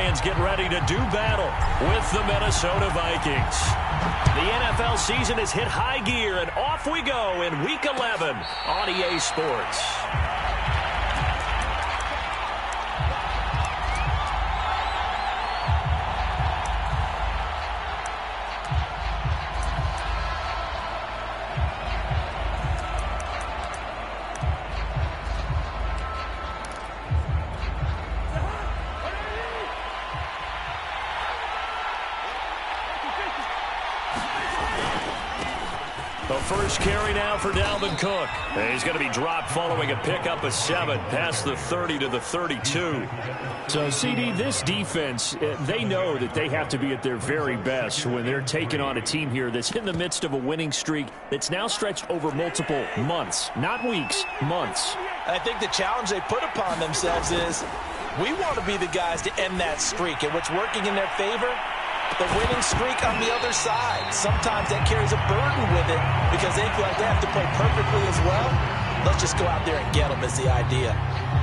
fans get ready to do battle with the Minnesota Vikings. The NFL season has hit high gear, and off we go in Week 11 on EA Sports. The first carry now for Dalvin Cook. He's going to be dropped following a pickup of 7 past the 30 to the 32. So, CD, this defense, they know that they have to be at their very best when they're taking on a team here that's in the midst of a winning streak that's now stretched over multiple months, not weeks, months. I think the challenge they put upon themselves is we want to be the guys to end that streak, and what's working in their favor, the winning streak on the other side. Sometimes that carries a burden with it because they feel like they have to play perfectly as well. Let's just go out there and get them is the idea.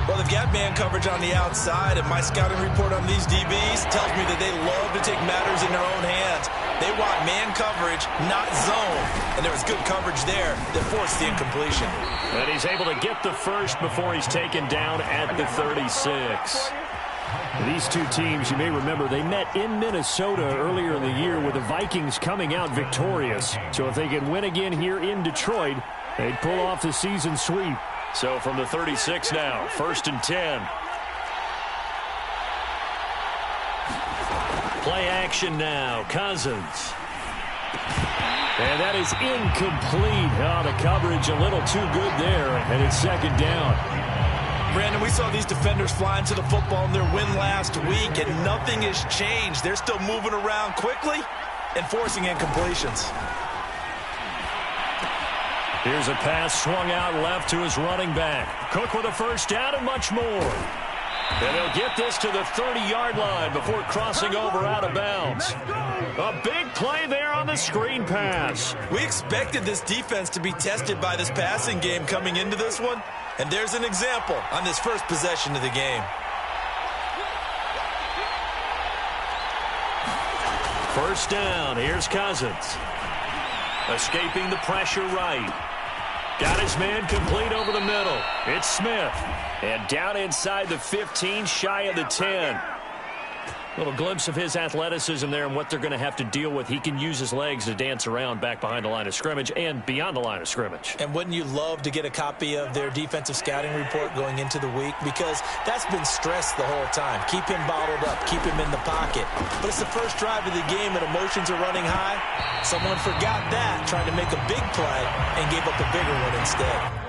Well, they've got man coverage on the outside, and my scouting report on these DBs tells me that they love to take matters in their own hands. They want man coverage, not zone. And there was good coverage there that forced the incompletion. And he's able to get the first before he's taken down at the 36. These two teams, you may remember, they met in Minnesota earlier in the year with the Vikings coming out victorious. So if they can win again here in Detroit, they'd pull off the season sweep. So from the 36 now, 1st and 10. Play action now, Cousins. And that is incomplete. Oh, the coverage a little too good there, and it's 2nd down. Brandon, we saw these defenders flying to the football in their win last week, and nothing has changed. They're still moving around quickly and forcing incompletions. Here's a pass swung out left to his running back. Cook with a first down and much more. And he'll get this to the 30-yard line before crossing over out of bounds. A big play there on the screen pass. We expected this defense to be tested by this passing game coming into this one. And there's an example on this first possession of the game. First down. Here's Cousins. Escaping the pressure right. Got his man complete over the middle. It's Smith. And down inside the 15, shy of the 10. Little glimpse of his athleticism there and what they're going to have to deal with. He can use his legs to dance around back behind the line of scrimmage and beyond the line of scrimmage. And wouldn't you love to get a copy of their defensive scouting report going into the week? Because that's been stressed the whole time. Keep him bottled up. Keep him in the pocket. But it's the first drive of the game and emotions are running high. Someone forgot that, trying to make a big play and gave up a bigger one instead.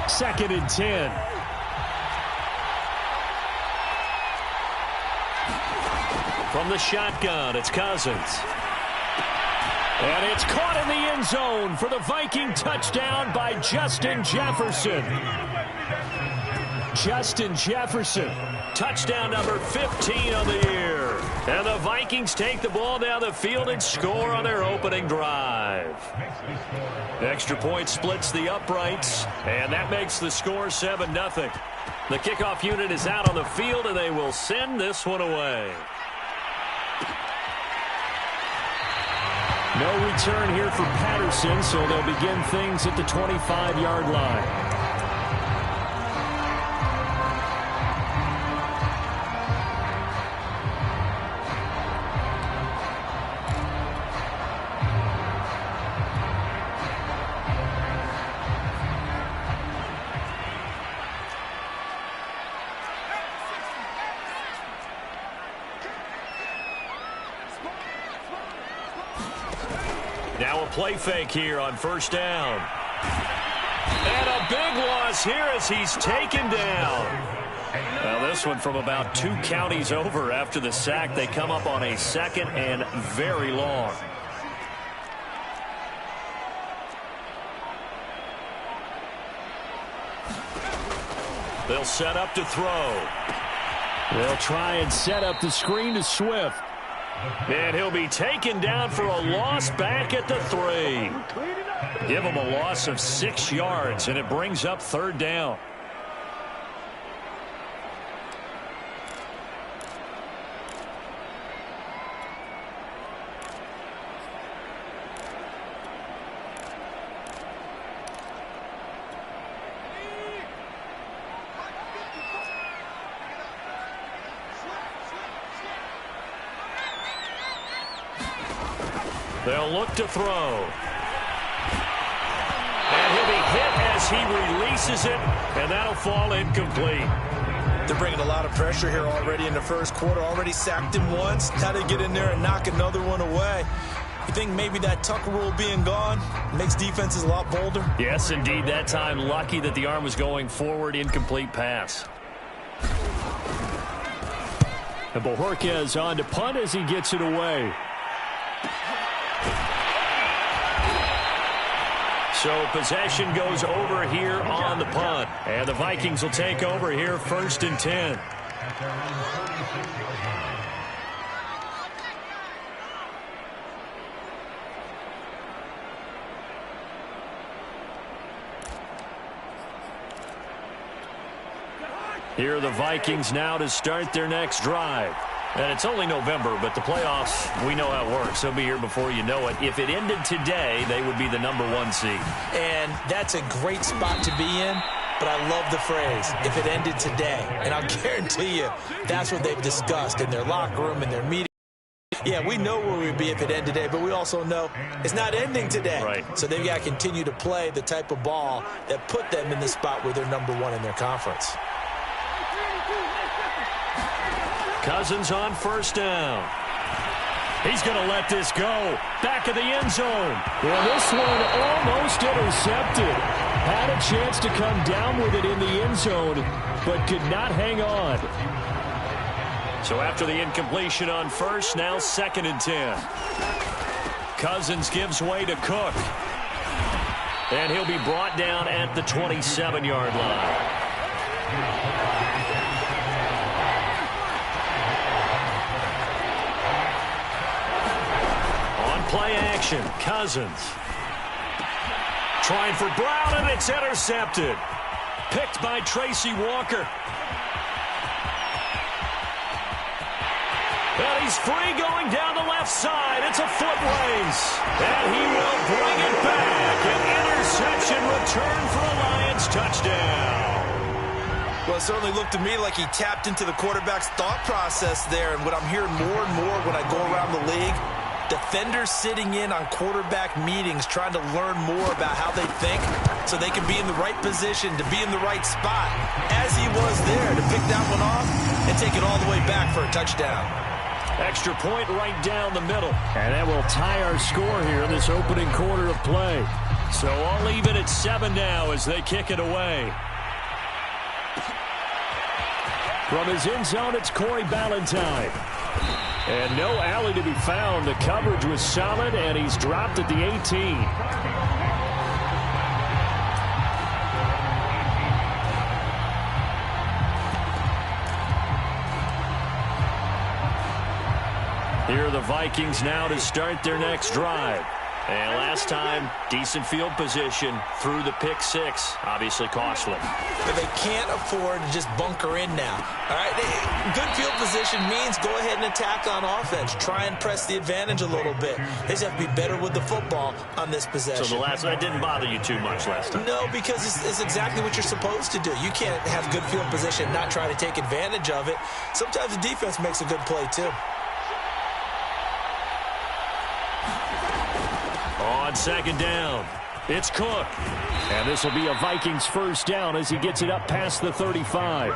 Second and 10. From the shotgun, it's Cousins. And it's caught in the end zone for the Viking touchdown by Justin Jefferson. Justin Jefferson. Touchdown number 15 on the year. And the Vikings take the ball down the field and score on their opening drive. Extra point splits the uprights, and that makes the score 7-0. The kickoff unit is out on the field, and they will send this one away. No return here for Patterson, so they'll begin things at the 25-yard line. Now a play fake here on first down. And a big loss here as he's taken down. Well, this one from about 2 counties over after the sack. They come up on a 2nd and very long. They'll set up to throw. They'll try and set up the screen to Swift. And he'll be taken down for a loss back at the 3. Give him a loss of 6 yards, and it brings up 3rd down. They'll look to throw. And he'll be hit as he releases it, and that'll fall incomplete. They're bringing a lot of pressure here already in the first quarter. Already sacked him once. Now they get in there and knock another one away. You think maybe that Tucker rule being gone makes defenses a lot bolder? Yes, indeed. That time, lucky that the arm was going forward. Incomplete pass. And Bojorquez on to punt as he gets it away. So possession goes over here on the punt. And the Vikings will take over here 1st and 10. Here are the Vikings now to start their next drive. And it's only November, but the playoffs, we know how it works. They'll be here before you know it. If it ended today, they would be the #1 seed. And that's a great spot to be in, but I love the phrase, if it ended today. And I'll guarantee you, that's what they've discussed in their locker room, in their meeting. Yeah, we know where we'd be if it ended today, but we also know it's not ending today. Right. So they've got to continue to play the type of ball that put them in the spot where they're #1 in their conference. Cousins on 1st down. He's going to let this go. Back of the end zone. Well, this one almost intercepted. Had a chance to come down with it in the end zone, but could not hang on. So after the incompletion on 1st, now 2nd and 10. Cousins gives way to Cook. And he'll be brought down at the 27-yard line. Play action. Cousins. Trying for Brown, and it's intercepted. Picked by Tracy Walker. And he's free going down the left side. It's a foot race. And he will bring it back. An interception return for a Lions touchdown. Well, it certainly looked to me like he tapped into the quarterback's thought process there. And what I'm hearing more and more when I go around the league, defenders sitting in on quarterback meetings trying to learn more about how they think so they can be in the right position to be in the right spot, as he was there to pick that one off and take it all the way back for a touchdown. Extra point right down the middle. And that will tie our score here in this opening quarter of play. So I'll leave it at 7 now as they kick it away. From his end zone, it's Corey Ballantyne. And no alley to be found. The coverage was solid, and he's dropped at the 18. Here are the Vikings now to start their next drive. And last time, decent field position through the pick 6. Obviously costly. But they can't afford to just bunker in now. All right, good field position means go ahead and attack on offense. Try and press the advantage a little bit. They just have to be better with the football on this possession. So that didn't bother you too much last time? No, because it's exactly what you're supposed to do. You can't have good field position and not try to take advantage of it. Sometimes the defense makes a good play, too. On 2nd down, it's Cook. And this will be a Vikings 1st down as he gets it up past the 35.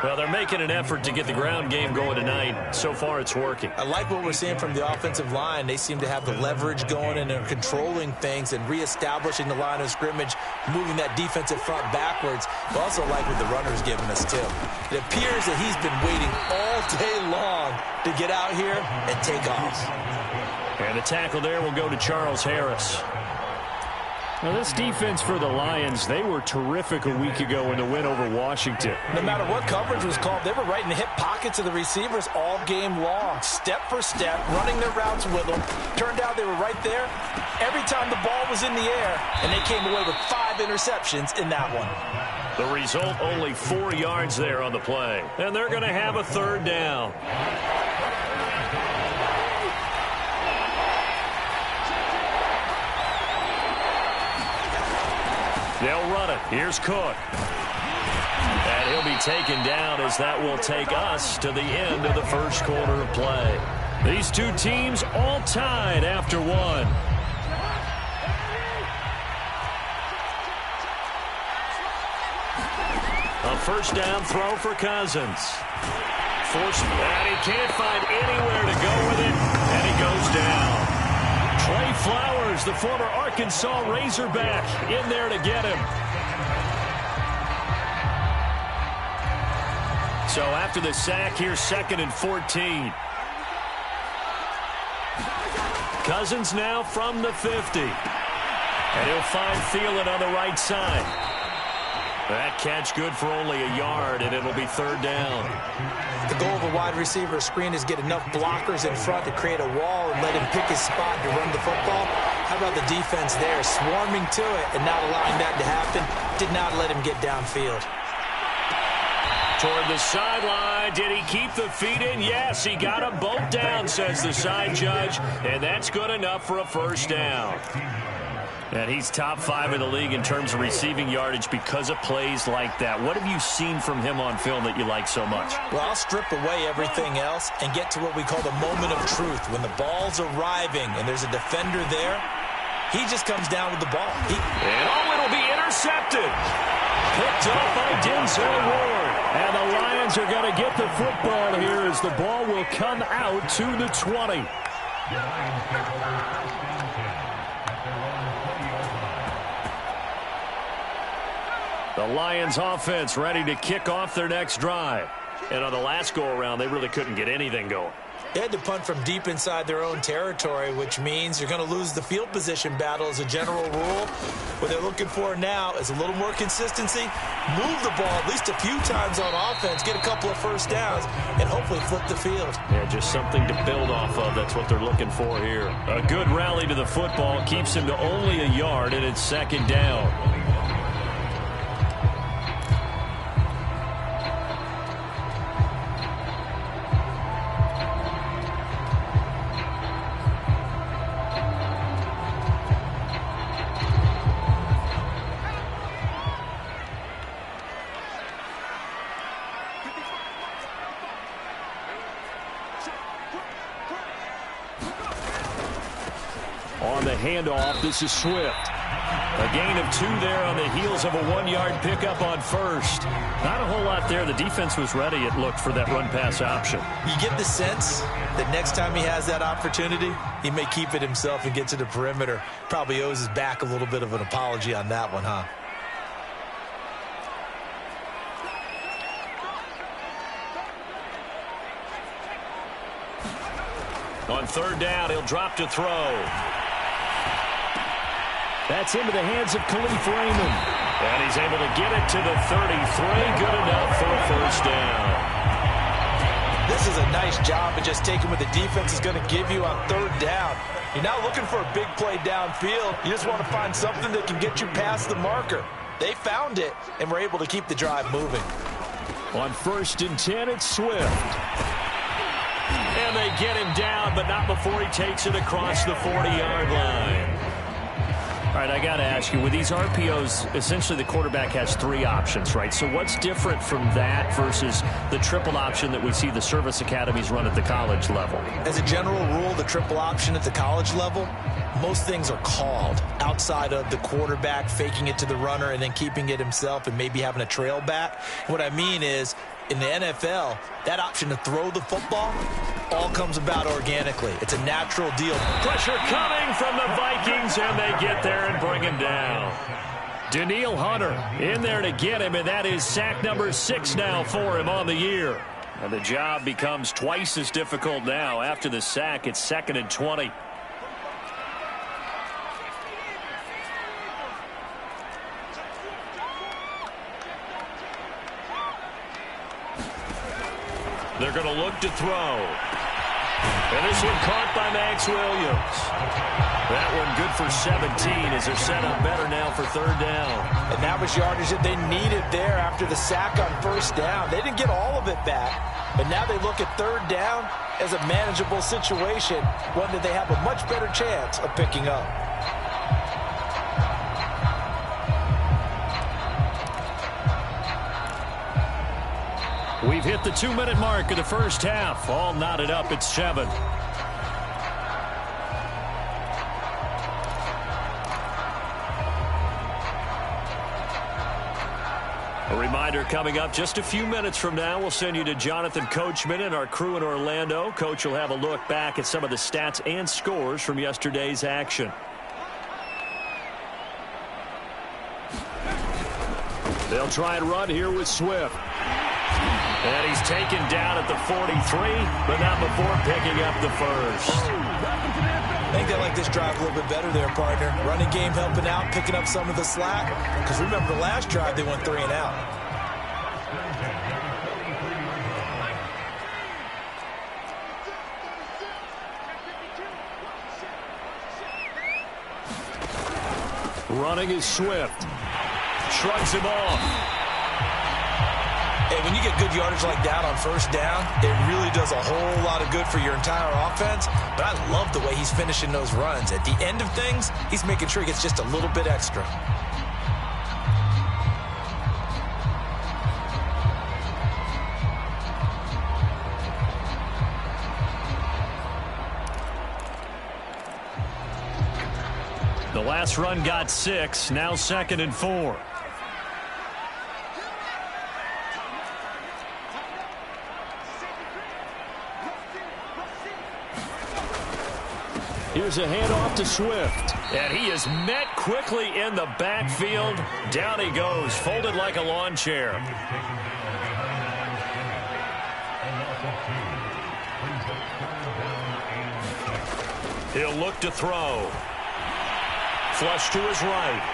Well, they're making an effort to get the ground game going tonight. So far, it's working. I like what we're seeing from the offensive line. They seem to have the leverage going and they're controlling things and reestablishing the line of scrimmage, moving that defensive front backwards. I also like what the runner's giving us, too. It appears that he's been waiting all day long to get out here and take off. And the tackle there will go to Charles Harris. Well, this defense for the Lions, they were terrific a week ago in the win over Washington. No matter what coverage was called, they were right in the hip pockets of the receivers all game long, step for step, running their routes with them. Turned out they were right there every time the ball was in the air, and they came away with 5 interceptions in that one. The result, only 4 yards there on the play. And they're going to have a 3rd down. They'll run it. Here's Cook. And he'll be taken down as that will take us to the end of the first quarter of play. These two teams all tied after 1. A first down throw for Cousins. And he can't find anywhere to go with it, and he goes down. Trey Flowers, the former Arkansas Razorback, in there to get him. So after the sack, here's 2nd and 14. Cousins now from the 50. And he'll find Thielen on the right side. That catch good for only a yard, and it'll be 3rd down. The goal of a wide receiver screen is get enough blockers in front to create a wall and let him pick his spot to run the football. How about the defense there, swarming to it and not allowing that to happen? Did not let him get downfield. Toward the sideline. Did he keep the feet in? Yes, he got them both down, says the side judge, and that's good enough for a 1st down. And he's top 5 in the league in terms of receiving yardage because of plays like that. What have you seen from him on film that you like so much? Well, I'll strip away everything else and get to what we call the moment of truth. When the ball's arriving and there's a defender there, he just comes down with the ball. It'll be intercepted. Picked up by Denzel Ward. And the Lions are going to get the football here as the ball will come out to the 20. The Lions offense ready to kick off their next drive. And on the last go-around, they really couldn't get anything going. They had to punt from deep inside their own territory, which means you're going to lose the field position battle as a general rule. What they're looking for now is a little more consistency, move the ball at least a few times on offense, get a couple of 1st downs, and hopefully flip the field. Yeah, just something to build off of. That's what they're looking for here. A good rally to the football keeps him to only a yard, and it's 2nd down. On the handoff, this is Swift. A gain of 2 there on the heels of a 1-yard pickup on 1st. Not a whole lot there. The defense was ready, it looked, for that run-pass option. You get the sense that next time he has that opportunity, he may keep it himself and get to the perimeter. Probably owes his back a little bit of an apology on that one, huh? On 3rd down, he'll drop to throw. That's into the hands of Khalif Raymond. And he's able to get it to the 33. Good enough for a 1st down. This is a nice job of just taking what the defense is going to give you on 3rd down. You're not looking for a big play downfield. You just want to find something that can get you past the marker. They found it and were able to keep the drive moving. On 1st and 10, it's Swift. And they get him down, but not before he takes it across the 40-yard line. All right, I got to ask you, with these RPOs, essentially the quarterback has 3 options, right? So what's different from that versus the triple option that we see the service academies run at the college level? As a general rule, the triple option at the college level, most things are called outside of the quarterback faking it to the runner and then keeping it himself and maybe having a trail back. What I mean is, in the NFL, that option to throw the football all comes about organically. It's a natural deal. Pressure coming from the Vikings, and they get there and bring him down. Daniil Hunter in there to get him, and that is sack number 6 now for him on the year. And the job becomes twice as difficult now. After the sack, it's 2nd and 20. They're going to look to throw. And this one caught by Max Williams. That one good for 17 as they're set up better now for third down. And that was yardage that they needed there after the sack on first down. They didn't get all of it back, but now they look at third down as a manageable situation, one that they have a much better chance of picking up. We've hit the 2-minute mark of the first half. All knotted up at 7. A reminder coming up just a few minutes from now. We'll send you to Jonathan Coachman and our crew in Orlando. Coach will have a look back at some of the stats and scores from yesterday's action. They'll try and run here with Swift. And he's taken down at the 43, but not before picking up the first. I think they like this drive a little bit better there, partner. Running game helping out, picking up some of the slack. Because remember the last drive, they went 3 and out. Running is Swift. Shrugs him off. Hey, when you get good yardage like that on first down, it really does a whole lot of good for your entire offense. But I love the way he's finishing those runs. At the end of things, he's making sure he gets just a little bit extra. The last run got 6, now 2nd and 4. Here's a handoff to Swift. And he is met quickly in the backfield. Down he goes, folded like a lawn chair. He'll look to throw. Flush to his right.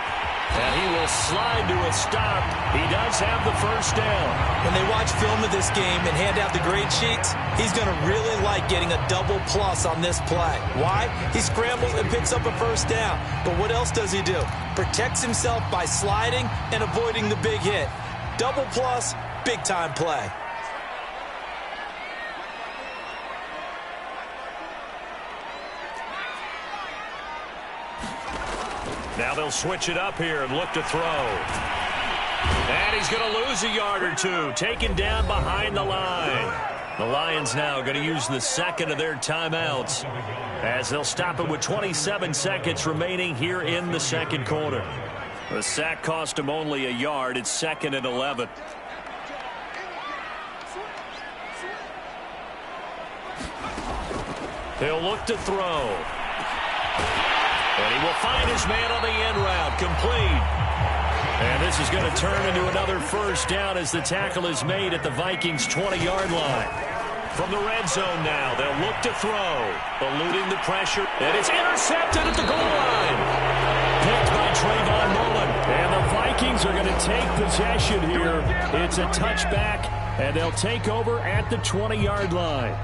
And he will slide to a stop. He does have the first down. When they watch film of this game and hand out the grade sheets, he's going to really like getting a double plus on this play. Why? He scrambles and picks up a first down. But what else does he do? Protects himself by sliding and avoiding the big hit. Double plus, big time play. Now they'll switch it up here and look to throw. And he's going to lose a yard or two, taken down behind the line. The Lions now going to use the second of their timeouts as they'll stop it with 27 seconds remaining here in the second quarter. The sack cost him only a yard. It's 2nd and 11. He'll look to throw. And he will find his man on the end route, complete. And this is going to turn into another first down as the tackle is made at the Vikings' 20-yard line. From the red zone now, they'll look to throw, eluding the pressure. And it's intercepted at the goal line. Picked by Trayvon Mullen. And the Vikings are going to take possession here. It's a touchback, and they'll take over at the 20-yard line.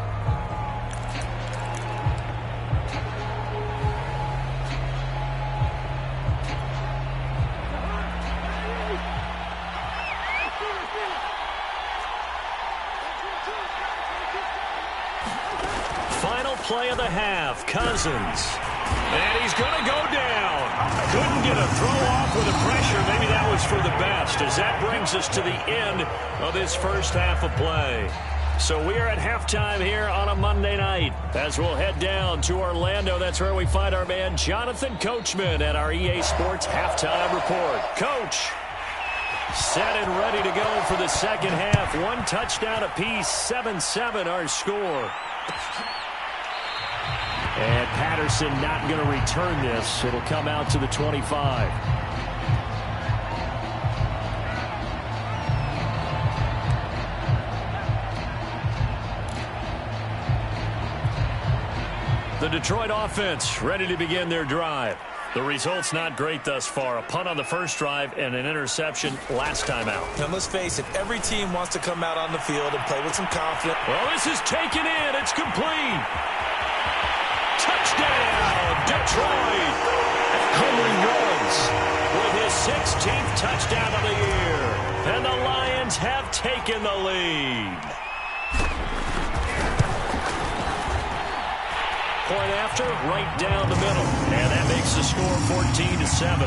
Play of the half, Cousins. And he's going to go down. Couldn't get a throw off with the pressure. Maybe that was for the best, as that brings us to the end of this first half of play. So we are at halftime here on a Monday night as we'll head down to Orlando. That's where we find our man Jonathan Coachman at our EA Sports Halftime Report. Coach, set and ready to go for the second half. 1 touchdown apiece, 7-7 our score. And Patterson not going to return this. It'll come out to the 25. The Detroit offense ready to begin their drive. The result's not great thus far. A punt on the first drive and an interception last time out. Now, let's face it, every team wants to come out on the field and play with some confidence. Well, this is taken in. It's complete. Touchdown, Detroit. Henry Ruggs with his 16th touchdown of the year. And the Lions have taken the lead. Point after, right down the middle. And that makes the score 14-7.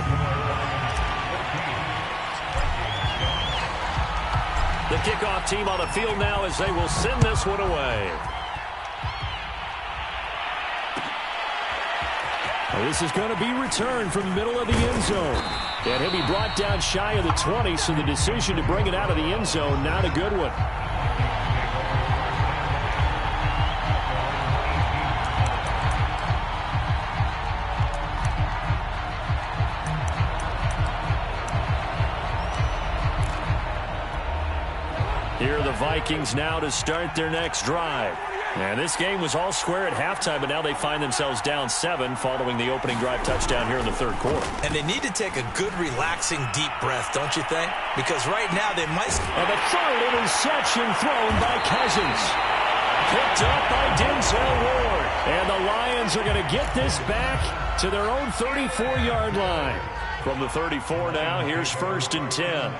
The kickoff team on the field now as they will send this one away. Well, this is going to be returned from the middle of the end zone. And he'll be brought down shy of the 20, so the decision to bring it out of the end zone, not a good one. Here are the Vikings now to start their next drive. And this game was all square at halftime, but now they find themselves down 7 following the opening drive touchdown here in the third quarter. And they need to take a good, relaxing, deep breath, don't you think? Because right now they might... And the third interception thrown by Cousins. Picked up by Denzel Ward. And the Lions are going to get this back to their own 34-yard line. From the 34 now, here's 1st and 10.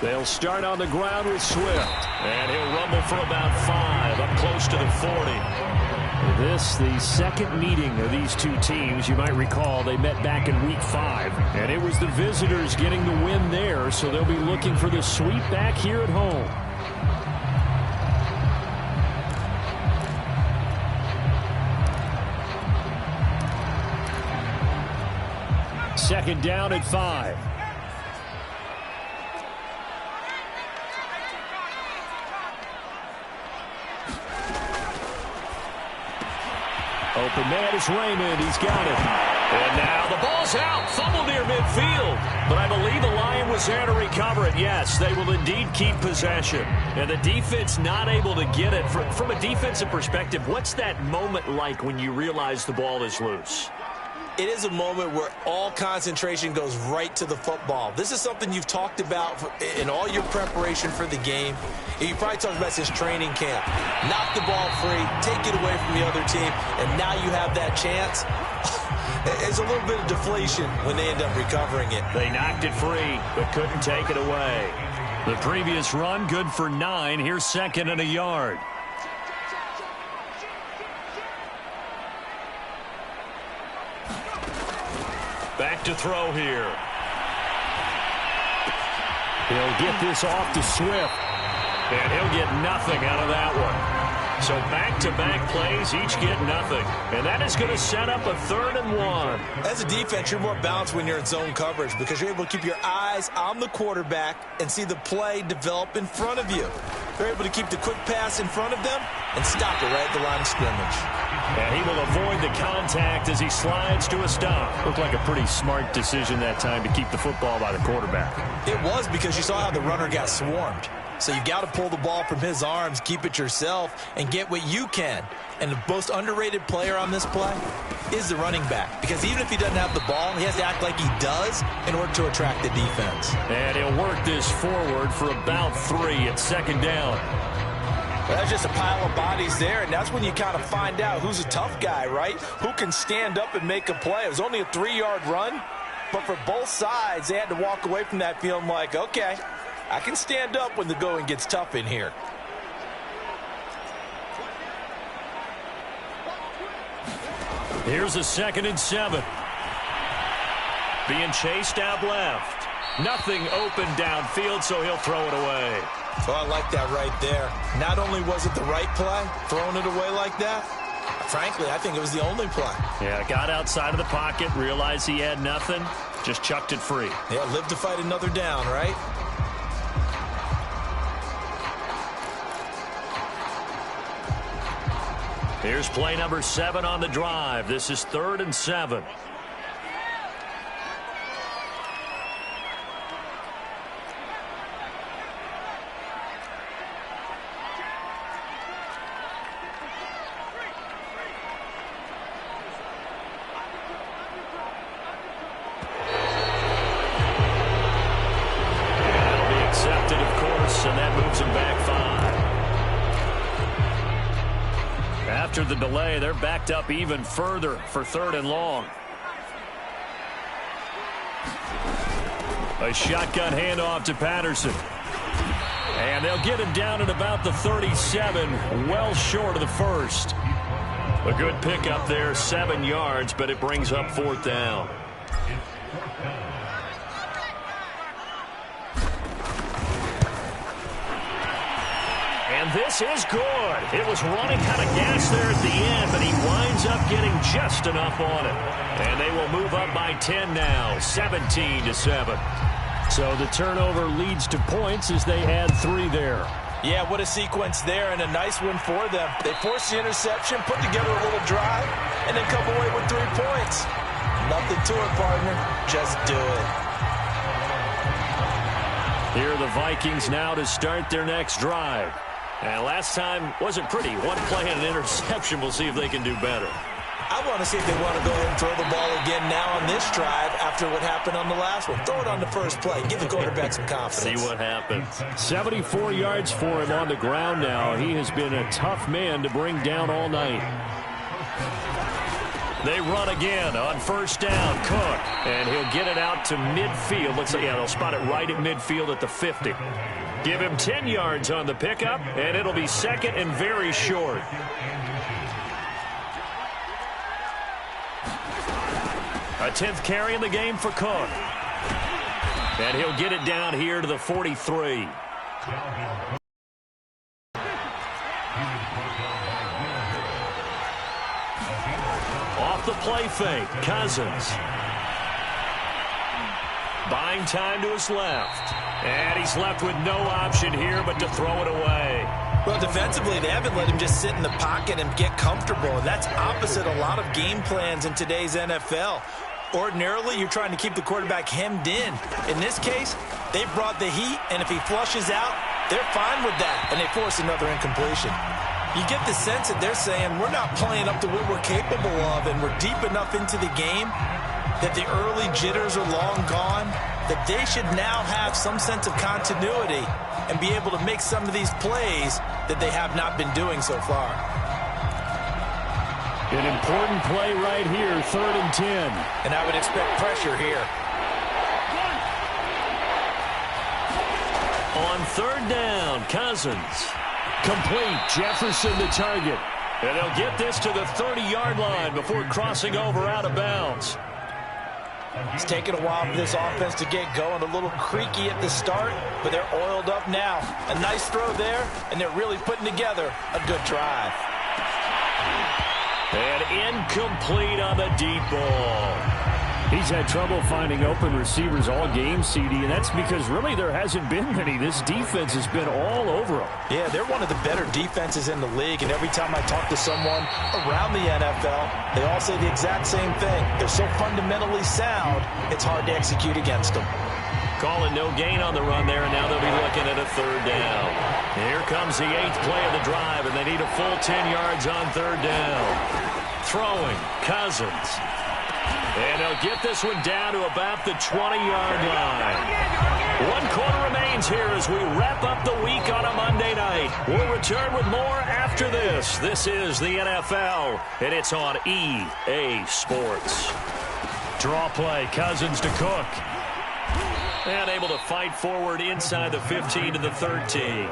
They'll start on the ground with Swift. And he'll rumble for about 5, up close to the 40. This, the second meeting of these two teams. You might recall they met back in Week 5. And it was the visitors getting the win there, so they'll be looking for the sweep back here at home. Second down at 5. Open man is Raymond. He's got it. And now the ball's out. Fumble near midfield. But I believe the Lion was there to recover it. Yes, they will indeed keep possession. And the defense not able to get it. From a defensive perspective, what's that moment like when you realize the ball is loose? It is a moment where all concentration goes right to the football. This is something you've talked about in all your preparation for the game. And you probably talked about since training camp. Knock the ball free, take it away from the other team, and now you have that chance. It's a little bit of deflation when they end up recovering it. They knocked it free, but couldn't take it away. The previous run, good for 9. Here's 2nd and a yard. Back to throw here. He'll get this off to Swift. And he'll get nothing out of that one. So back-to-back plays, each get nothing. And that is going to set up a 3rd and 1. As a defense, you're more balanced when you're in zone coverage because you're able to keep your eyes on the quarterback and see the play develop in front of you. They're able to keep the quick pass in front of them and stop it right at the line of scrimmage. And he will avoid the contact as he slides to a stop. Looked like a pretty smart decision that time to keep the football by the quarterback. It was because you saw how the runner got swarmed. So you got to pull the ball from his arms, keep it yourself, and get what you can. And the most underrated player on this play is the running back. Because even if he doesn't have the ball, he has to act like he does in order to attract the defense. And he'll work this forward for about 3 at 2nd down. Well, that's just a pile of bodies there, and that's when you kind of find out who's a tough guy, right? Who can stand up and make a play. It was only a 3-yard run, but for both sides, they had to walk away from that feeling like, okay, I can stand up when the going gets tough in here. Here's a 2nd and 7. Being chased out left. Nothing open downfield, so he'll throw it away. So I like that right there. Not only was it the right play, throwing it away like that, frankly, I think it was the only play. Yeah, got outside of the pocket, realized he had nothing, just chucked it free. Yeah, live to fight another down, right? Here's play number 7 on the drive. This is 3rd and 7. after the delay. They're backed up even further for 3rd and long. A shotgun handoff to Patterson. And they'll get him down at about the 37, well short of the first. A good pickup there, 7 yards, but it brings up 4th down. And this is good. It was running out of gas there at the end, but he winds up getting just enough on it. And they will move up by 10 now, 17-7. So the turnover leads to points as they add 3 there. Yeah, what a sequence there, and a nice one for them. They forced the interception, put together a little drive, and then come away with 3 points. Nothing to it, partner. Just do it. Here are the Vikings now to start their next drive. And last time wasn't pretty. 1 play and an interception. We'll see if they can do better. I want to see if they want to go ahead and throw the ball again now on this drive after what happened on the last one. Throw it on the first play. Give the quarterback some confidence. See what happens. 74 yards for him on the ground now. He has been a tough man to bring down all night. They run again on 1st down. Cook. And he'll get it out to midfield. Let's say, yeah, they'll spot it right at midfield at the 50. Give him 10 yards on the pickup, and it'll be 2nd and very short. A 10th carry in the game for Cook. And he'll get it down here to the 43. Off the play fake, Cousins. Buying time to his left. And he's left with no option here but to throw it away. Well, defensively, they haven't let him just sit in the pocket and get comfortable. And that's opposite a lot of game plans in today's NFL. Ordinarily, you're trying to keep the quarterback hemmed in. In this case, they brought the heat, and if he flushes out, they're fine with that, and they force another incompletion. You get the sense that they're saying, we're not playing up to what we're capable of, and we're deep enough into the game that the early jitters are long gone, that they should now have some sense of continuity and be able to make some of these plays that they have not been doing so far. An important play right here, 3rd and 10. And I would expect pressure here. On 3rd down, Cousins. Complete, Jefferson the target. And they'll get this to the 30-yard line before crossing over out of bounds. It's taken a while for this offense to get going. A little creaky at the start, but they're oiled up now. A nice throw there, and they're really putting together a good drive. And incomplete on the deep ball. He's had trouble finding open receivers all game, CD, and that's because really there hasn't been many. This defense has been all over them. Yeah, they're one of the better defenses in the league, and every time I talk to someone around the NFL, they all say the exact same thing. They're so fundamentally sound, it's hard to execute against them. Calling no gain on the run there, and now they'll be looking at a 3rd down. Here comes the 8th play of the drive, and they need a full 10 yards on 3rd down. Throwing, Cousins. And they'll get this one down to about the 20-yard line. 1 quarter remains here as we wrap up the week on a Monday night. We'll return with more after this. This is the NFL, and it's on EA Sports. Draw play, Cousins to Cook. And able to fight forward inside the 15 to the 13.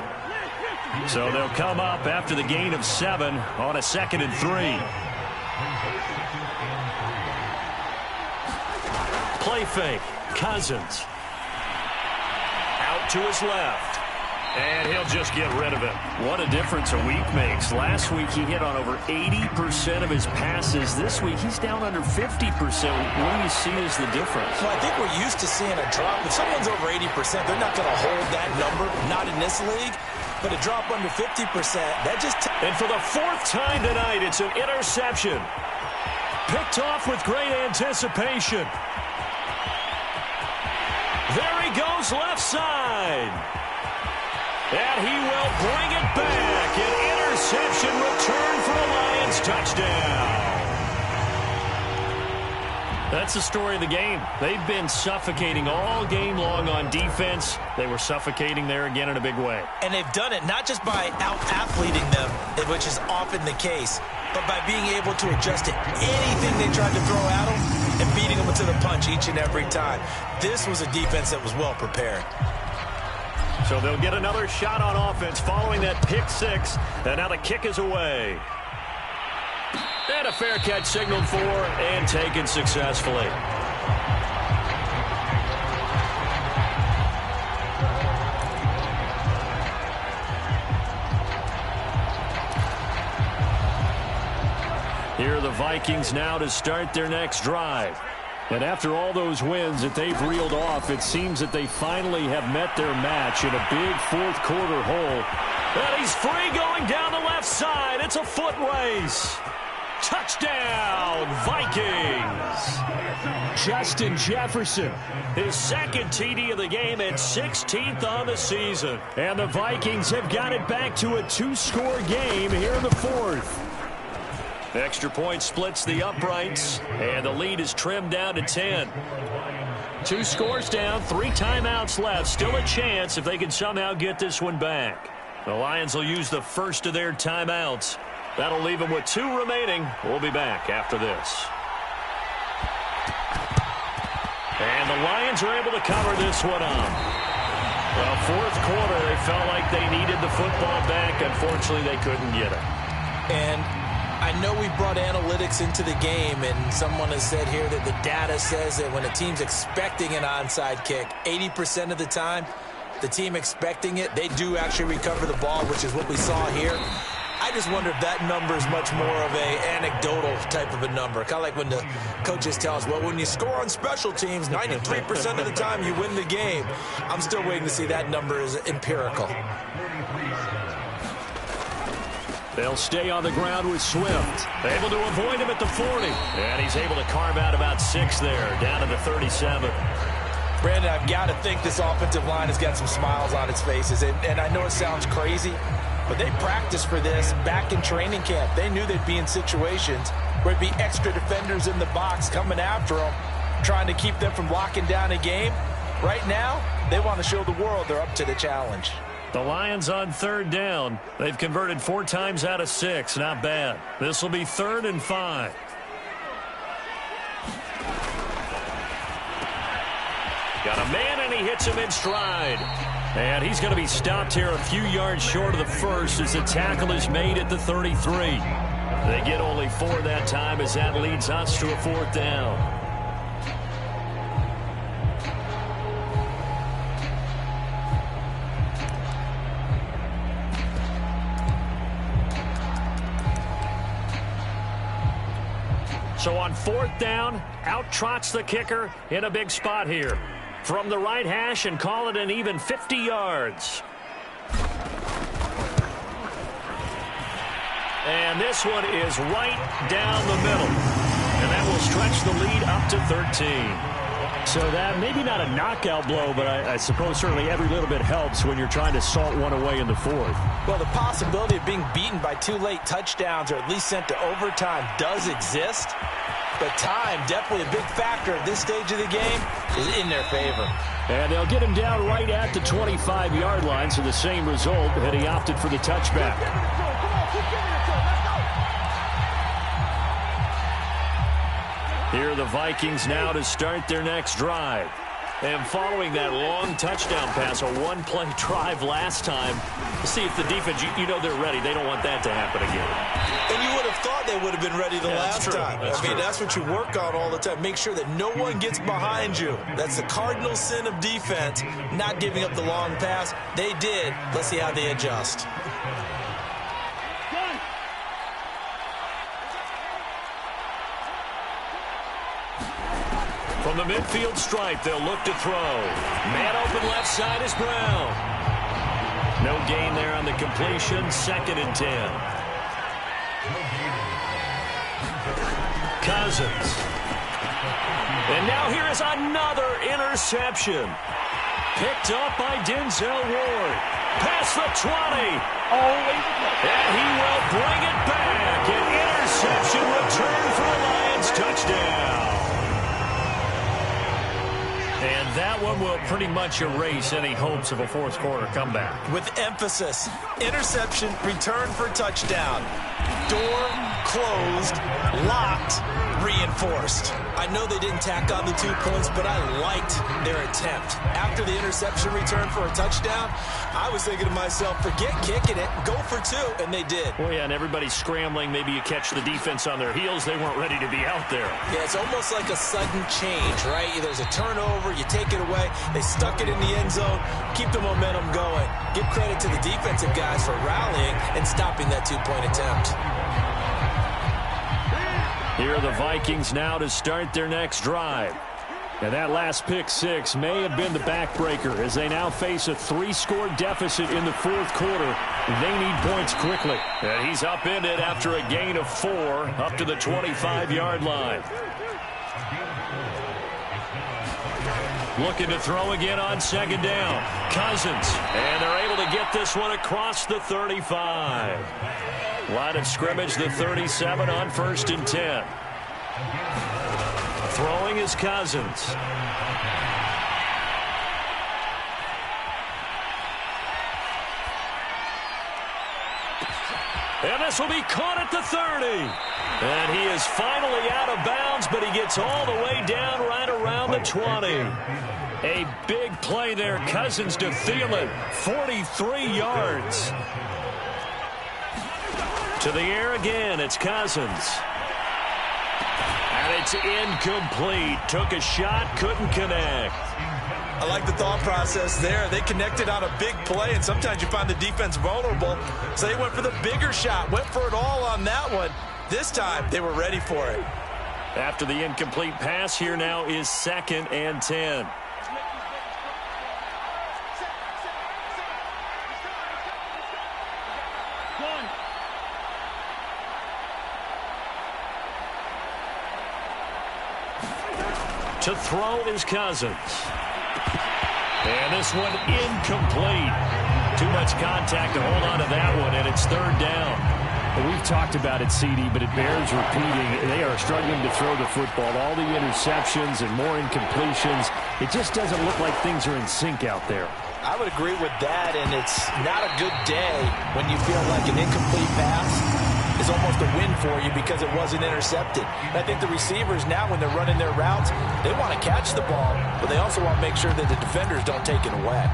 So they'll come up after the gain of 7 on a 2nd and 3. Play fake, Cousins. Out to his left. And he'll just get rid of it. What a difference a week makes. Last week he hit on over 80% of his passes. This week he's down under 50%. What do you see as the difference? Well, I think we're used to seeing a drop. If someone's over 80%, they're not going to hold that number, not in this league. But a drop under 50%, that just... And for the 4th time tonight, it's an interception. Picked off with great anticipation. There he goes left side. And he will bring it back. An interception return for the Lions. Touchdown. That's the story of the game. They've been suffocating all game long on defense. They were suffocating there again in a big way. And they've done it not just by out-athleting them, which is often the case. but by being able to adjust to anything they tried to throw at them and beating them to the punch each and every time. This was a defense that was well prepared. So they'll get another shot on offense following that pick six, and now the kick is away. And a fair catch signaled for and taken successfully. Here are the Vikings now to start their next drive. And after all those wins that they've reeled off, it seems that they finally have met their match in a big fourth-quarter hole. And he's free going down the left side. It's a foot race. Touchdown, Vikings. Justin Jefferson, his second TD of the game and 16th on the season. And the Vikings have got it back to a two-score game here in the fourth. Extra point splits the uprights, and the lead is trimmed down to 10. 2 scores down, 3 timeouts left. Still a chance if they can somehow get this one back. The Lions will use the first of their timeouts. That'll leave them with 2 remaining. We'll be back after this. And the Lions are able to cover this one up. Well, fourth quarter, they felt like they needed the football back. Unfortunately, they couldn't get it. And I know we brought analytics into the game, and someone has said here that the data says that when a team's expecting an onside kick, 80% of the time, the team expecting it, they do actually recover the ball, which is what we saw here. I just wonder if that number is much more of a anecdotal type of a number. Kind of like when the coaches tell us, well, when you score on special teams, 93% of the time you win the game. I'm still waiting to see that number is empirical. They'll stay on the ground with Swift. Able to avoid him at the 40. And he's able to carve out about 6 there, down to the 37. Brandon, I've got to think this offensive line has got some smiles on its faces. And I know it sounds crazy, but they practiced for this back in training camp. They knew they'd be in situations where it'd be extra defenders in the box coming after them, trying to keep them from locking down a game. Right now, they want to show the world they're up to the challenge. The Lions on 3rd down. They've converted 4 times out of 6. Not bad. This will be 3rd and 5. Got a man, and he hits him in stride. And he's going to be stopped here a few yards short of the first as the tackle is made at the 33. They get only 4 that time as that leads us to a 4th down. So on 4th down, out trots the kicker in a big spot here. From the right hash and call it an even 50 yards. And this one is right down the middle. And that will stretch the lead up to 13. So that maybe not a knockout blow, but I suppose certainly every little bit helps when you're trying to salt one away in the fourth. Well, the possibility of being beaten by 2 late touchdowns or at least sent to overtime does exist. But time, definitely a big factor at this stage of the game, is in their favor. And they'll get him down right at the 25-yard line, so the same result, and he opted for the touchback. Here are the Vikings now to start their next drive. And following that long touchdown pass, a 1-play drive last time, see if the defense, you know they're ready. They don't want that to happen again. And you would have thought they would have been ready the last time. That's what you work on all the time. Make sure that no one gets behind you. That's the cardinal sin of defense, not giving up the long pass. They did. Let's see how they adjust. From the midfield stripe, they'll look to throw. Man open left side is Brown. No gain there on the completion. 2nd and 10. Cousins. And now here is another interception. Picked up by Denzel Ward. Past the 20. And he will bring it back. An interception return for the Lions. Touchdown. And that one will pretty much erase any hopes of a fourth quarter comeback. With emphasis, interception, return for touchdown. Door closed, locked, reinforced. I know they didn't tack on the 2 points, but I liked their attempt. After the interception return for a touchdown, I was thinking to myself, forget kicking it, go for 2, and they did. Well, yeah, and everybody's scrambling. Maybe you catch the defense on their heels. They weren't ready to be out there. Yeah, it's almost like a sudden change, right? There's a turnover, you take it away, they stuck it in the end zone, keep the momentum going. Give credit to the defensive guys for rallying and stopping that 2-point attempt. Here are the Vikings now to start their next drive. And that last pick six may have been the backbreaker as they now face a 3-score deficit in the fourth quarter. They need points quickly. And he's upended after a gain of 4 up to the 25-yard line. Looking to throw again on second down. Cousins. And they're able to get this one across the 35. Line of scrimmage, the 37 on 1st and 10. Throwing is Cousins. And this will be caught at the 30. And he is finally out of bounds, but he gets all the way down right around the 20. A big play there. Cousins to Thielen. 43 yards. To the air again, it's Cousins. And it's incomplete. Took a shot, couldn't connect. I like the thought process there. They connected on a big play, and sometimes you find the defense vulnerable. So they went for the bigger shot, went for it all on that one. This time, they were ready for it. After the incomplete pass, here now is 2nd and 10. To throw is Cousins. And this one incomplete. Too much contact to hold on to that one, and it's 3rd down. Well, we've talked about it, CD, but it bears repeating. They are struggling to throw the football. All the interceptions and more incompletions. It just doesn't look like things are in sync out there. I would agree with that, and it's not a good day when you feel like an incomplete pass is almost a win for you because it wasn't intercepted. And I think the receivers now, when they're running their routes, they want to catch the ball, but they also want to make sure that the defenders don't take it away.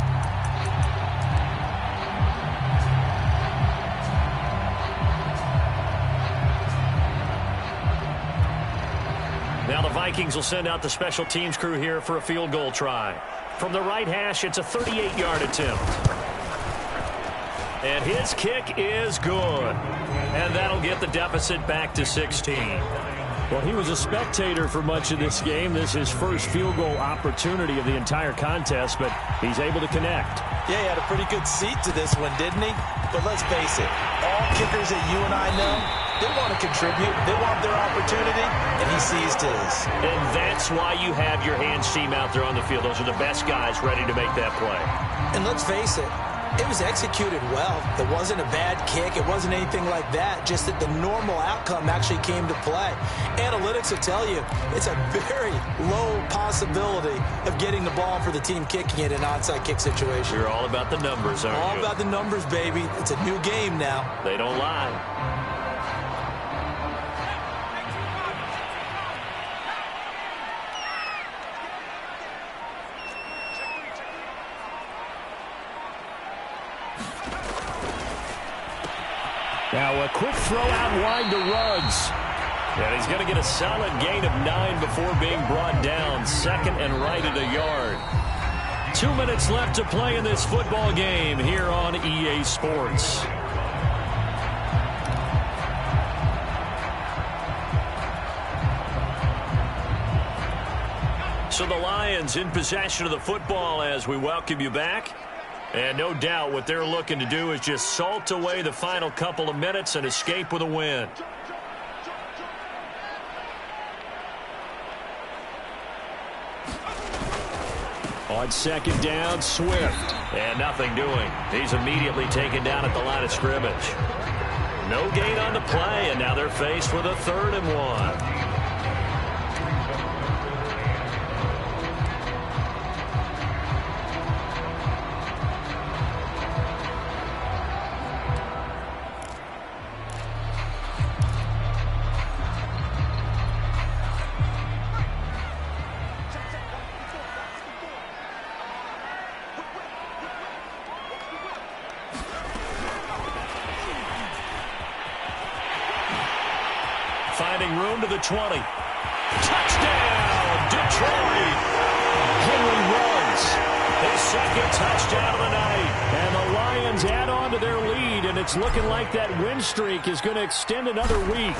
Now the Vikings will send out the special teams crew here for a field goal try. From the right hash, it's a 38-yard attempt. And his kick is good. And that'll get the deficit back to 16. Well, he was a spectator for much of this game. This is his first field goal opportunity of the entire contest, but he's able to connect. Yeah, he had a pretty good seat to this one, didn't he? But let's face it, all kickers that you and I know, they want to contribute. They want their opportunity, and he seized his. And that's why you have your hands team out there on the field. Those are the best guys ready to make that play. And let's face it, it was executed well. It wasn't a bad kick. It wasn't anything like that. Just that the normal outcome actually came to play. Analytics will tell you it's a very low possibility of getting the ball for the team kicking it in an onside kick situation. You're all about the numbers, aren't you? All about the numbers, baby. It's a new game now. They don't lie. Now a quick throw out wide to Ruggs. And he's going to get a solid gain of 9 before being brought down. 2nd and right at a yard. 2 minutes left to play in this football game here on EA Sports. So the Lions in possession of the football as we welcome you back. And no doubt what they're looking to do is just salt away the final couple of minutes and escape with a win. On second down, Swift. And nothing doing. He's immediately taken down at the line of scrimmage. No gain on the play, and now they're faced with a 3rd and 1. the 20. Touchdown, Detroit! Henry Ruggs. His second touchdown of the night. And the Lions add on to their lead, and it's looking like that win streak is going to extend another week.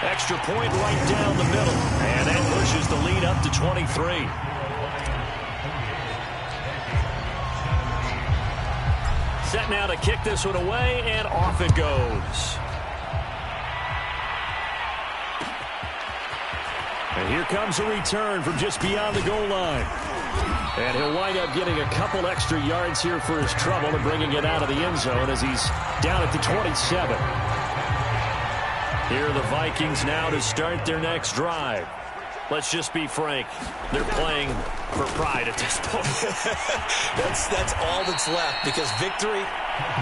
Extra point right down the middle. And that pushes the lead up to 23. Set now to kick this one away, and off it goes. And here comes a return from just beyond the goal line. And he'll wind up getting a couple extra yards here for his trouble and bringing it out of the end zone as he's down at the 27. Here are the Vikings now to start their next drive. Let's just be frank. They're playing for pride at this point. That's all that's left, because victory,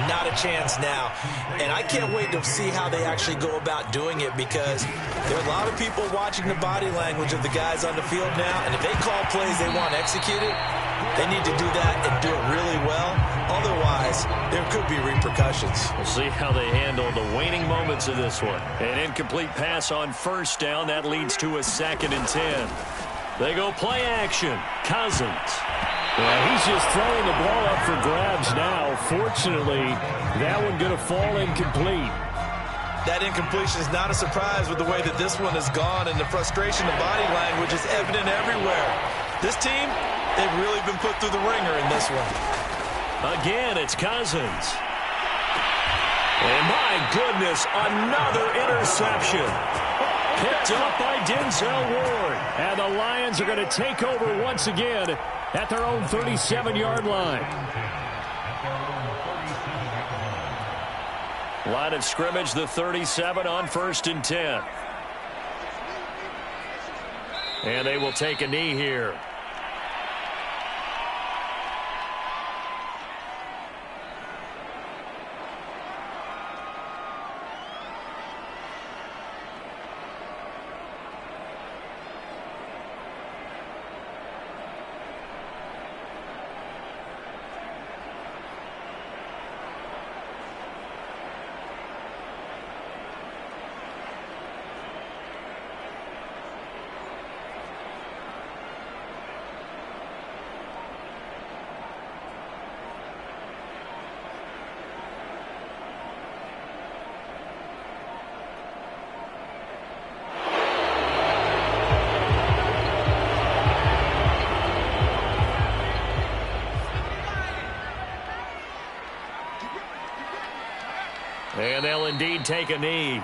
not a chance now. And I can't wait to see how they actually go about doing it, because there are a lot of people watching the body language of the guys on the field now, and if they call plays they want executed, they need to do that and do it really well. Otherwise, there could be repercussions. We'll see how they handle the waning moments of this one. An incomplete pass on first down. That leads to a 2nd and 10. They go play action. Cousins. Yeah, he's just throwing the ball up for grabs now. Fortunately, that one going to fall incomplete. That incompletion is not a surprise with the way that this one has gone, and the frustration of body language is evident everywhere. This team, they've really been put through the ringer in this one. Again, it's Cousins. And my goodness, another interception. Picked up by Denzel Ward. And the Lions are going to take over once again at their own 37-yard line. Line of scrimmage, the 37 on 1st and 10. And they will take a knee here. And they'll indeed take a knee.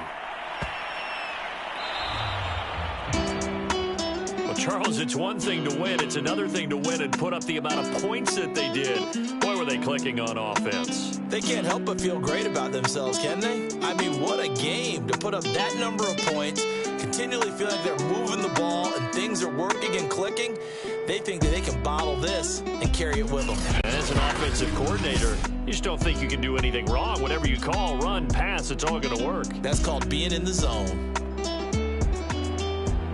Well, Charles, it's one thing to win. It's another thing to win and put up the amount of points that they did. Boy, were they clicking on offense. They can't help but feel great about themselves, can they? I mean, what a game to put up that number of points, continually feel like they're moving the ball and things are working and clicking. They think that they can bottle this and carry it with them. And as an offensive coordinator, you just don't think you can do anything wrong. Whatever you call, run, pass, it's all going to work. That's called being in the zone.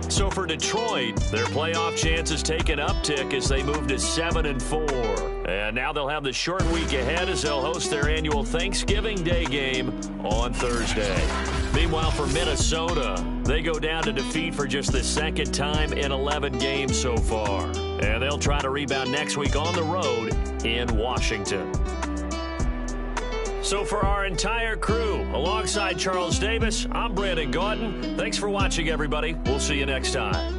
So for Detroit, their playoff chances take an uptick as they move to 7-4. And now they'll have the short week ahead as they'll host their annual Thanksgiving Day game on Thursday. Meanwhile, for Minnesota, they go down to defeat for just the 2nd time in 11 games so far. And they'll try to rebound next week on the road in Washington. So for our entire crew, alongside Charles Davis, I'm Brandon Gaudin. Thanks for watching, everybody. We'll see you next time.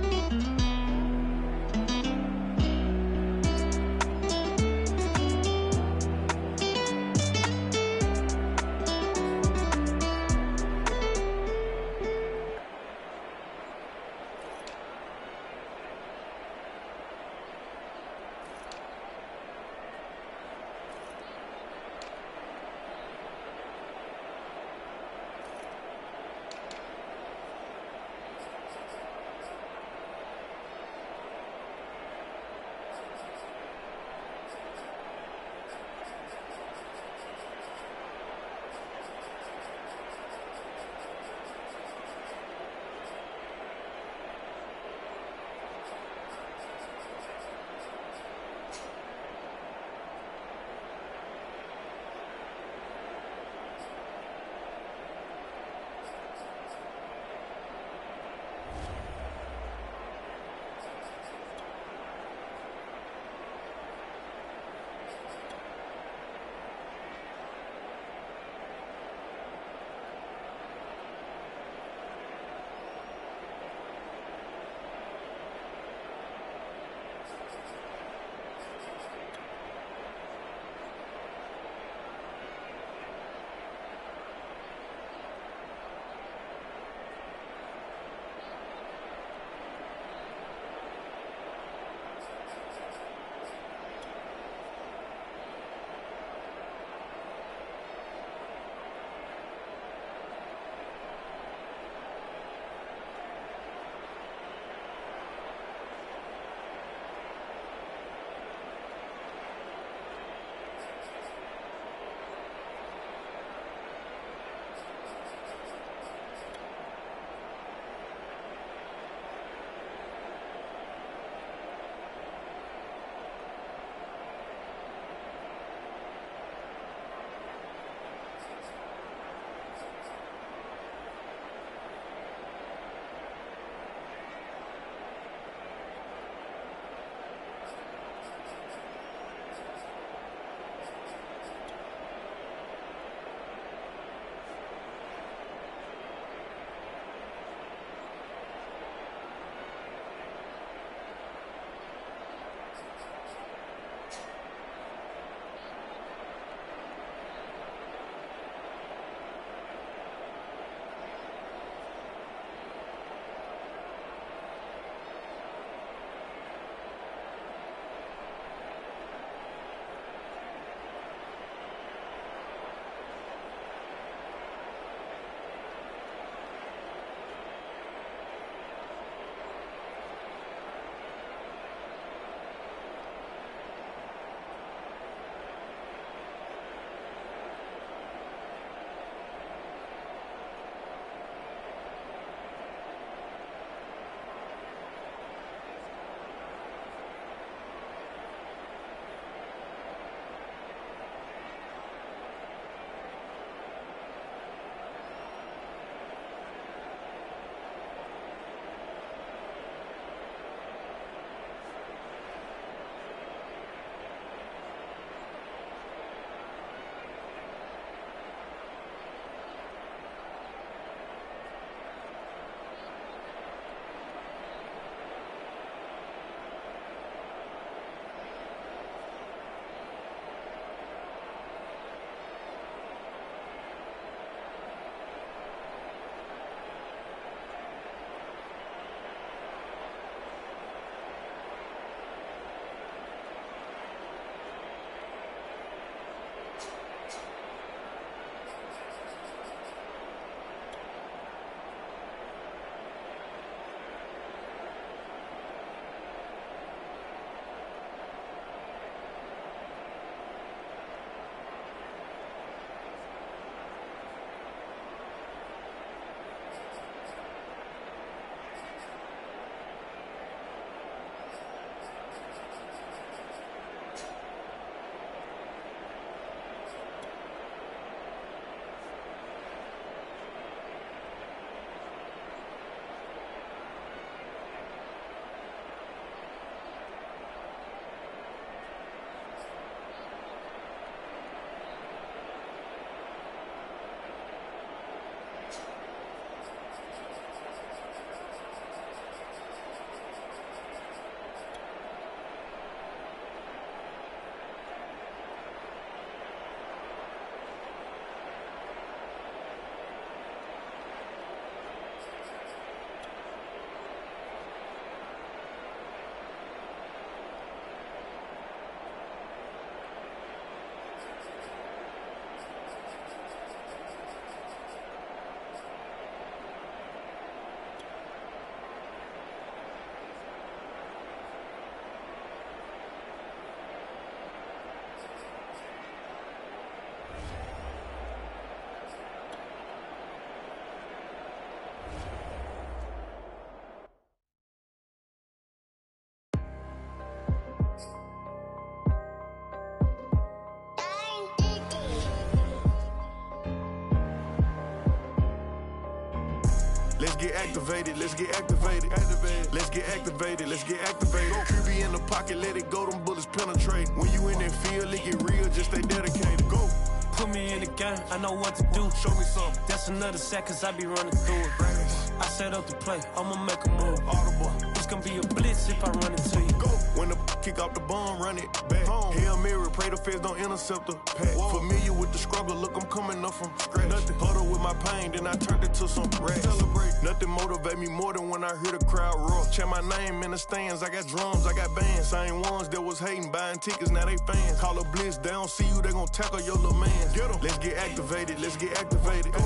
get activated, let's get activated. Let's get activated, let's get activated. QB in the pocket, let it go, them bullets penetrate. When you in that field, it get real, just stay dedicated. Go. Put me in the game, I know what to do. Show me some. That's another set, cause I be running through it. I set up the play, I'ma make a move. Audible. It's gonna be a blitz if I run into you. Go. When the kick off the bomb, run it back. Home. Hail Mary, pray the feds don't intercept the pack. Familiar with the struggle, look, I'm coming up from scratch. Nothing. Huddle with my pain, then I turned it to some rats. Celebrate. Nothing motivate me more than when I hear the crowd roar. Chant my name in the stands, I got drums, I got bands. Same ones that was hating, buying tickets, now they fans. Call a blitz, they don't see you, they gon' tackle your little man. Get 'em. Let's get activated, let's get activated. Go.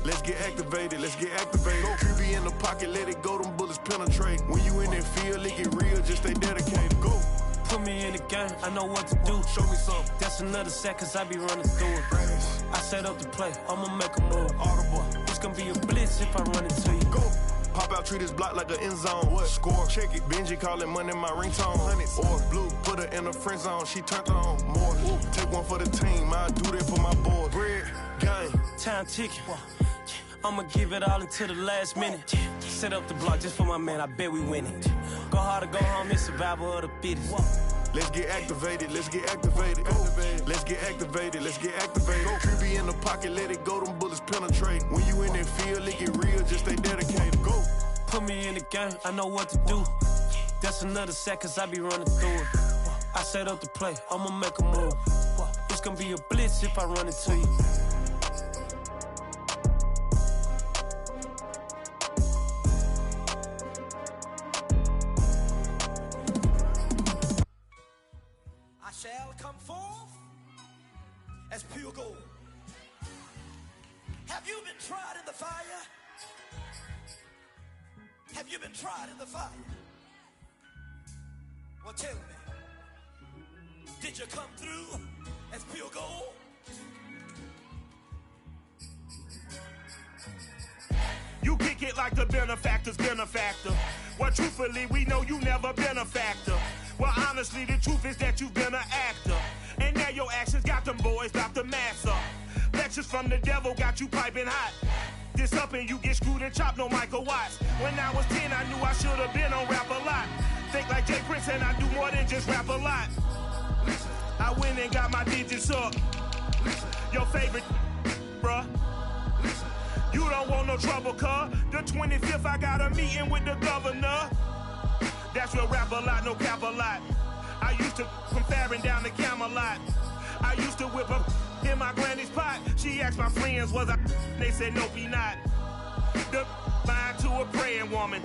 Let's get activated, let's get activated. Go. QB in the pocket, let it go, them bullets penetrate. When you in that field, it get real, just stay dedicated. Go. Put me in the game, I know what to do. Show me some. That's another set, cause I be running through it. I set up the play, I'ma make a move. Audible. It's gonna be a blitz if I run into you. Go. Pop out, treat this block like an end zone. What? Score, check it. Benji callin' money my ringtone. Hundreds or blue, put her in the friend zone. She turned on more. Take one for the team, I do that for my boys. Bread, game. Time ticking. I'ma give it all until the last minute. Set up the block just for my man, I bet we win it. Go hard or go home, it's survival of the fittest. Let's get activated, let's get activated. Go. Let's get activated, let's get activated. Go. QB in the pocket, let it go, them bullets penetrate. When you in that field, it get real, just stay dedicated. Go. Put me in the game, I know what to do. That's another set, cause I be running through it. I set up the play, I'ma make a move. It's gonna be a blitz if I run into you. I shall come forth as pure gold. Have you been tried in the fire? Have you been tried in the fire? Well, tell me, did you come through as pure gold? You kick it like the benefactor's benefactor. Well, truthfully, we know you never been a factor. Well, honestly, the truth is that you've been an actor. And now your actions got them boys about to mass up. Lectures from the devil got you piping hot. This up and you get screwed and chopped, no Michael Watts. When I was 10, I knew I should have been on Rap a Lot. Think like Jay Prince and I do more than just rap a lot. I went and got my digits up. Your favorite, bruh. You don't want no trouble, cuz. The 25th, I got a meeting with the governor. That's real rap a lot, no cap a lot. I used to from Farron down to Camelot. I used to whip up in my granny's pot. She asked my friends, was I? They said, nope, he not. The line to a praying woman.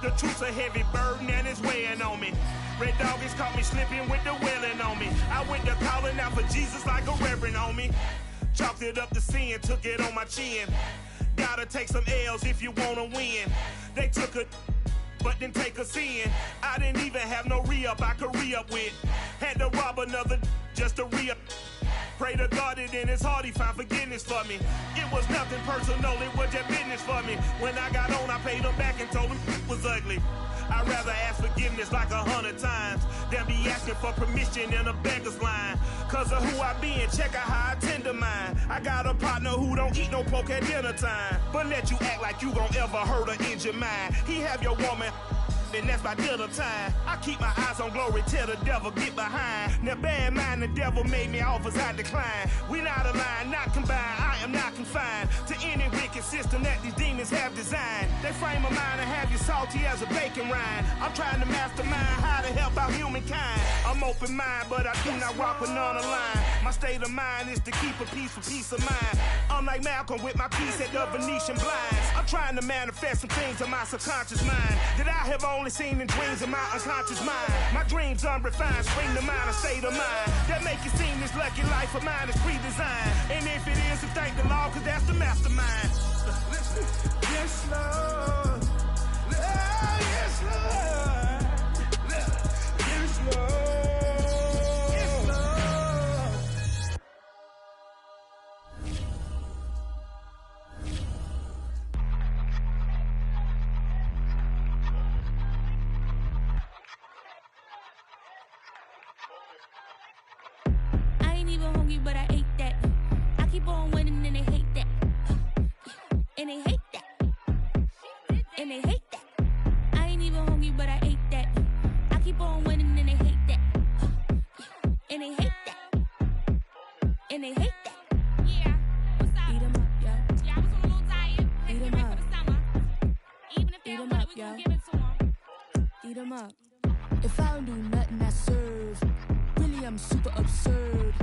The truth's a heavy burden and it's weighing on me. Red doggies caught me slipping with the wailing on me. I went to calling out for Jesus like a reverend on me. Chalked it up to sin, took it on my chin. Gotta take some L's if you wanna win. They took a but didn't take us in. I didn't even have no re-up I could re-up with. Had to rob another just to re-up. Pray to God that in his heart he found forgiveness for me. It was nothing personal, it was just business for me. When I got on, I paid him back and told him it was ugly. I'd rather ask forgiveness like 100 times than be asking for permission in a beggar's line. Cause of who I be and check out how I tend to mine. I got a partner who don't eat no pork at dinner time, but let you act like you gon' ever hurt or injure mine. He have your woman, and that's by dinner time. I keep my eyes on glory till the devil get behind. Now bear in mind the devil made me offers I decline. We not aligned, not combined, I am not confined to any wicked system that these demons have designed. They frame a mind and have you salty as a bacon rind. I'm trying to mastermind how to help out humankind. I'm open mind, but I do not walk with none line. My state of mind is to keep a peace for peace of mind. I'm like Malcolm with my piece at the Venetian blinds. I'm trying to manifest some things in my subconscious mind that I have only seen in dreams in my unconscious mind. My dreams unrefined, spring to mind, a state of mind that make it seem this lucky life of mine is pre-designed. And if it is, then thank the Lord, cause that's the mastermind. Yes, Lord. Yes, Lord. Yes, Lord. I ain't even hungry, but I ate that. I keep on winning and they hate that. And they hate that. hungry, but I ate that. I keep on winning and they hate that. And they hate that. And they hate that. Yeah, what's up? Eat 'em up, yo. Yeah, I was on a little diet. Had to get ready for the summer. Even if they don't want it, we gon' give it to them. Eat 'em up. If I don't do nothing, I serve. Really, I'm super absurd.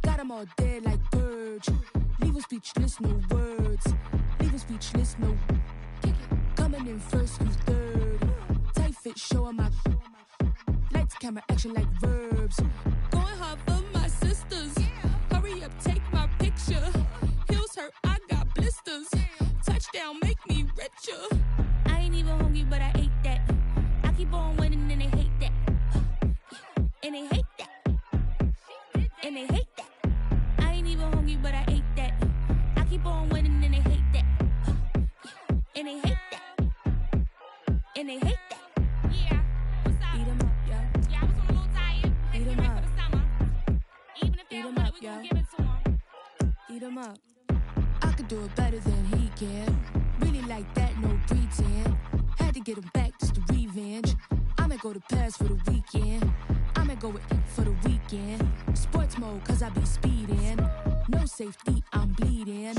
Got 'em all dead like purge. Leave 'em speechless, no words. Leave 'em speechless, no. Coming in first, you third. Tight fit, showing my. Lights, camera, action like verbs. Going hard for my sisters. Hurry up, take my picture. Heels hurt, I got blisters. Touchdown, make me richer. I ain't even hungry, but I ate that. I keep on winning and they hate that. And they hate that. And they hate that. I ain't even hungry, but I ate that. I keep on winning and they hate that. And they hate that. And they hate that. Yeah, what's up? Eat 'em up, yo. Yeah, I was on a little diet. Had to Eat get 'em ready up. for the summer. Even if they Eat don't 'em want up, it, we yo. gon' give it to them. Eat 'em up. I could do it better than he can. Really like that, no pretend. Had to get him back, just a revenge. I'ma go to Paris for the weekend. I'ma go with for the weekend. Sports mode, cause I be speeding. No safety, I'm bleeding.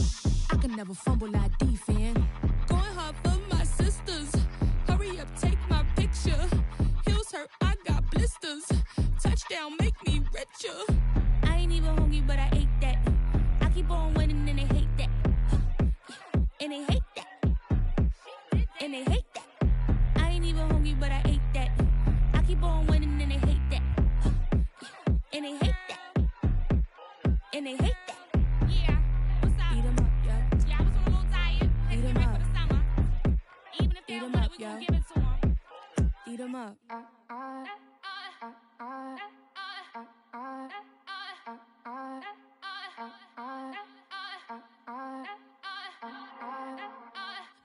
I can never fumble, I defend. Going hard for my sisters. Hurry up, take my picture. Heels hurt, I got blisters. Touchdown, make me richer. I ain't even hungry, but I ate that. I keep on winning and they hate that. And they hate that. And they hate that. I ain't even hungry, but I ate that. I keep on winning and they hate that. And they hate that. And they hate that. Yeah, what's up? Eat 'em up, yo. Yeah, I was on a little diet. Had to Eat get 'em ready up. for the summer. Even if they Eat don't 'em want up, it, we yo. gon' give it to them. Eat 'em up.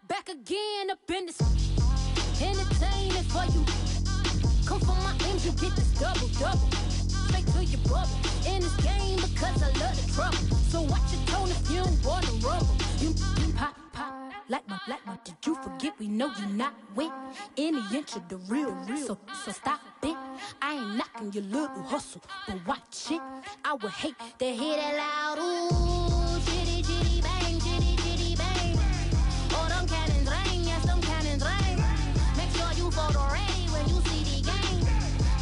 Back again up in this entertaining for you. Come for my ends, you get this double. Straight to your bubble. In this game because I love the trouble. So watch your tone if you don't wanna rumble. You pop, like my. Did you forget we know you not with any inch of the real. So stop it. I ain't knocking your little hustle, but watch it. I would hate to hear that loud ooh, chitty chitty bang, chitty chitty bang. Oh, them cannons ring, yes, them cannons ring. Make sure you photo ready when you see the game.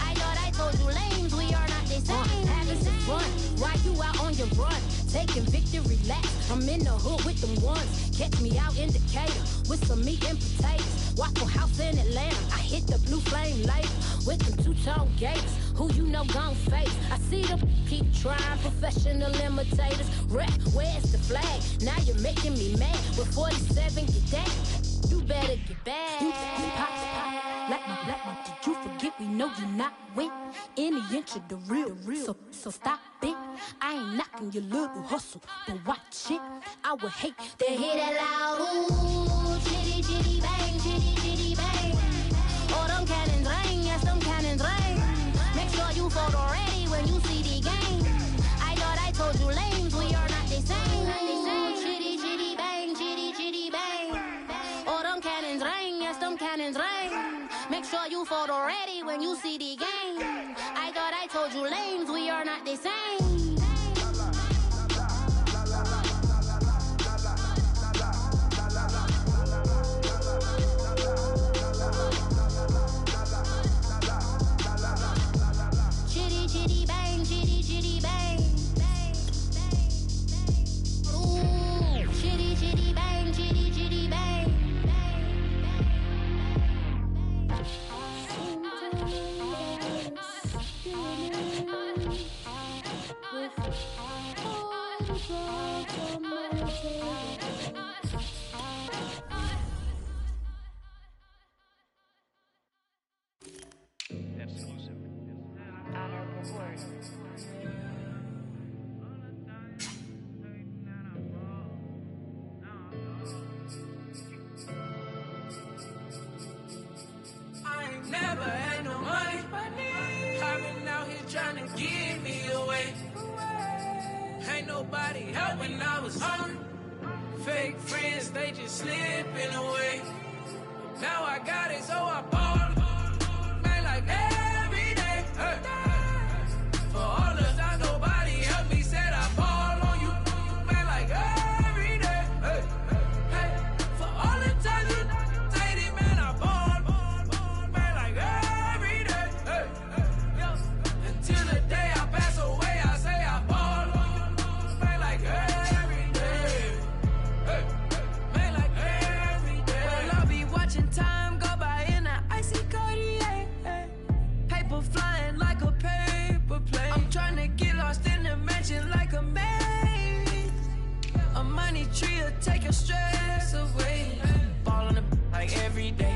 I thought I told you lames, we are not the same. Having some fun, while you out on your run. Taking victory laps, I'm in the hood with them ones. Catch me out in Decatur with some meat and potatoes. Waffle House in Atlanta, I hit the blue flame later with them two-tone gators. Who you know gon' face? I see them keep trying, professional imitators. Rap, where's the flag? Now you're making me mad. With 47, get that. You better get back. You pop, like my. Did you forget we know you not with any inch of the real. So stop it. I ain't knocking your little hustle, but watch it. I would hate to hear that loud ooh, chitty chitty bang, chitty chitty bang. Oh, them cannons ring, yes, them cannons ring. Make sure you photo ready when you see the game. I thought I told you lames, we are not the same. Chitty chitty bang, chitty chitty bang. Oh, them cannons ring, yes, them cannons ring. Make sure you photo ready when you see the game. I thought I told you lames, we are not the same. Chitty chitty bang, chitty chitty bang. Ooh, chitty chitty bang, chitty chitty bang. I ain't never had no money. I've been out here trying to give me away. Ain't nobody help when I was hungry. Fake friends, they just slipping away. Now I got it, so I bought it.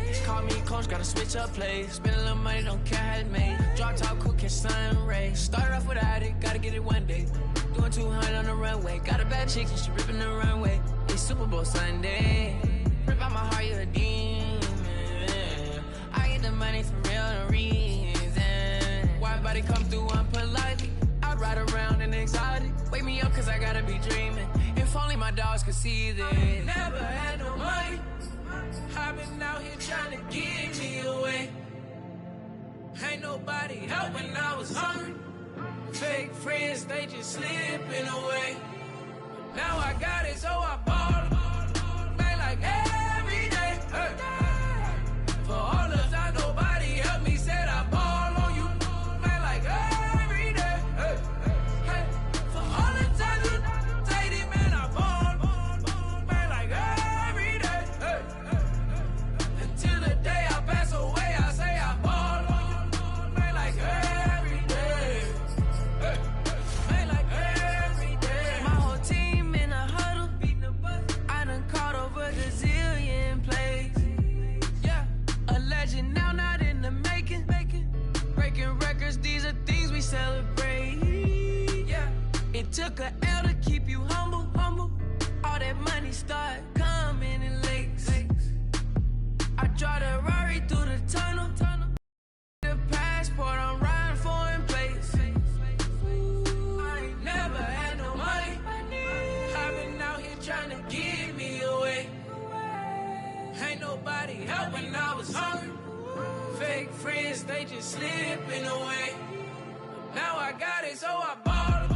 days. Call me coach, gotta switch up plays. Spend a little money, don't care how it made. Drop top, cool, catch sun rays. Start off without it, gotta get it one day. Doing 200 on the runway. Got a bad chick and she ripping the runway. It's Super Bowl Sunday. Rip out my heart, you a demon. I get the money for real, no reason. Why body come through unpolitely? I ride around in exotic. Wake me up cause I gotta be dreaming. If only my dogs could see this. Never had no money. I've been out here trying to give me away. Ain't nobody help when I was hungry. Fake friends, they just slipping away. Now I got it, so I ball. Man, like every day. Hey. For all the time, nobody helped me, said I ball on you. Man, like every day. Hey. Hey. For all the time you dated, man, I ball. Man, like every day. Hey. Until the day I pass away, I say I ball on you. Man, like every day. Hey. Man, like every day. My whole team in a huddle. I done caught over the zillion plays. Yeah, a legend now, not in the making. Breaking records, these are things we celebrate. Yeah, it took a L to keep you humble. All that money start coming in lakes. I drive the Rari through the tunnel. The passport, I'm riding foreign plates. I ain't never had no money. I've been out here trying to give me away. Ain't nobody help when I was hungry. Fake friends, they just slipping away. Now I got it, so I ball.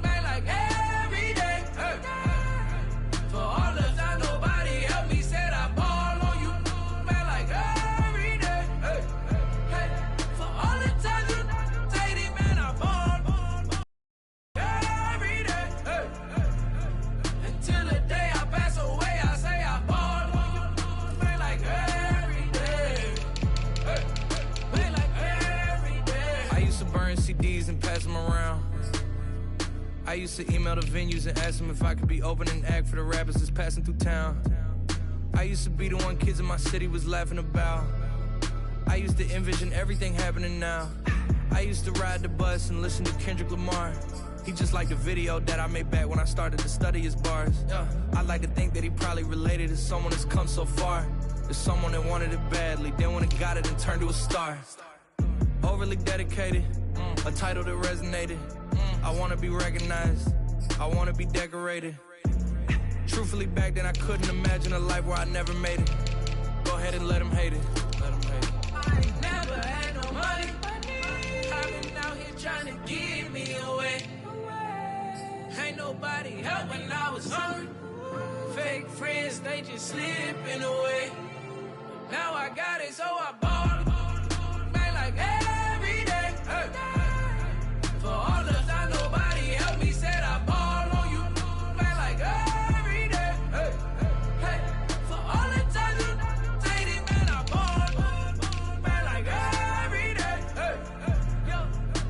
Man, like every day. Hey. For all the time, nobody helped me, said I ball on you. Man, like every day. Hey. Hey. For all the time you dated, man, I ball. Every day. Hey. Until the day I pass away, I say I ball on you. Man, like every day. Hey. Man, like every day. I used to burn CDs and pass them around. I used to email the venues and ask them if I could be opening act for the rappers that's passing through town. I used to be the one kids in my city was laughing about. I used to envision everything happening now. I used to ride the bus and listen to Kendrick Lamar. He just like the video that I made back when I started to study his bars. I like to think that he probably related to someone that's come so far. To someone that wanted it badly, then when it got it and turned to a star. Overly dedicated, a title that resonated. I wanna be recognized, I wanna be decorated. Truthfully, back then I couldn't imagine a life where I never made it. Go ahead and let them hate it. I ain't never had no money. I've been out here trying to give me away. Ain't nobody help when I was hungry. Fake friends, they just slipping away. Now I got it, so I ball. Man, like every day. Hey. For all the time, nobody helped me, said I ball on you. Man, like every day. Hey. Hey. For all the time you dated, man, I ball. Man, like every day. Hey. Yo.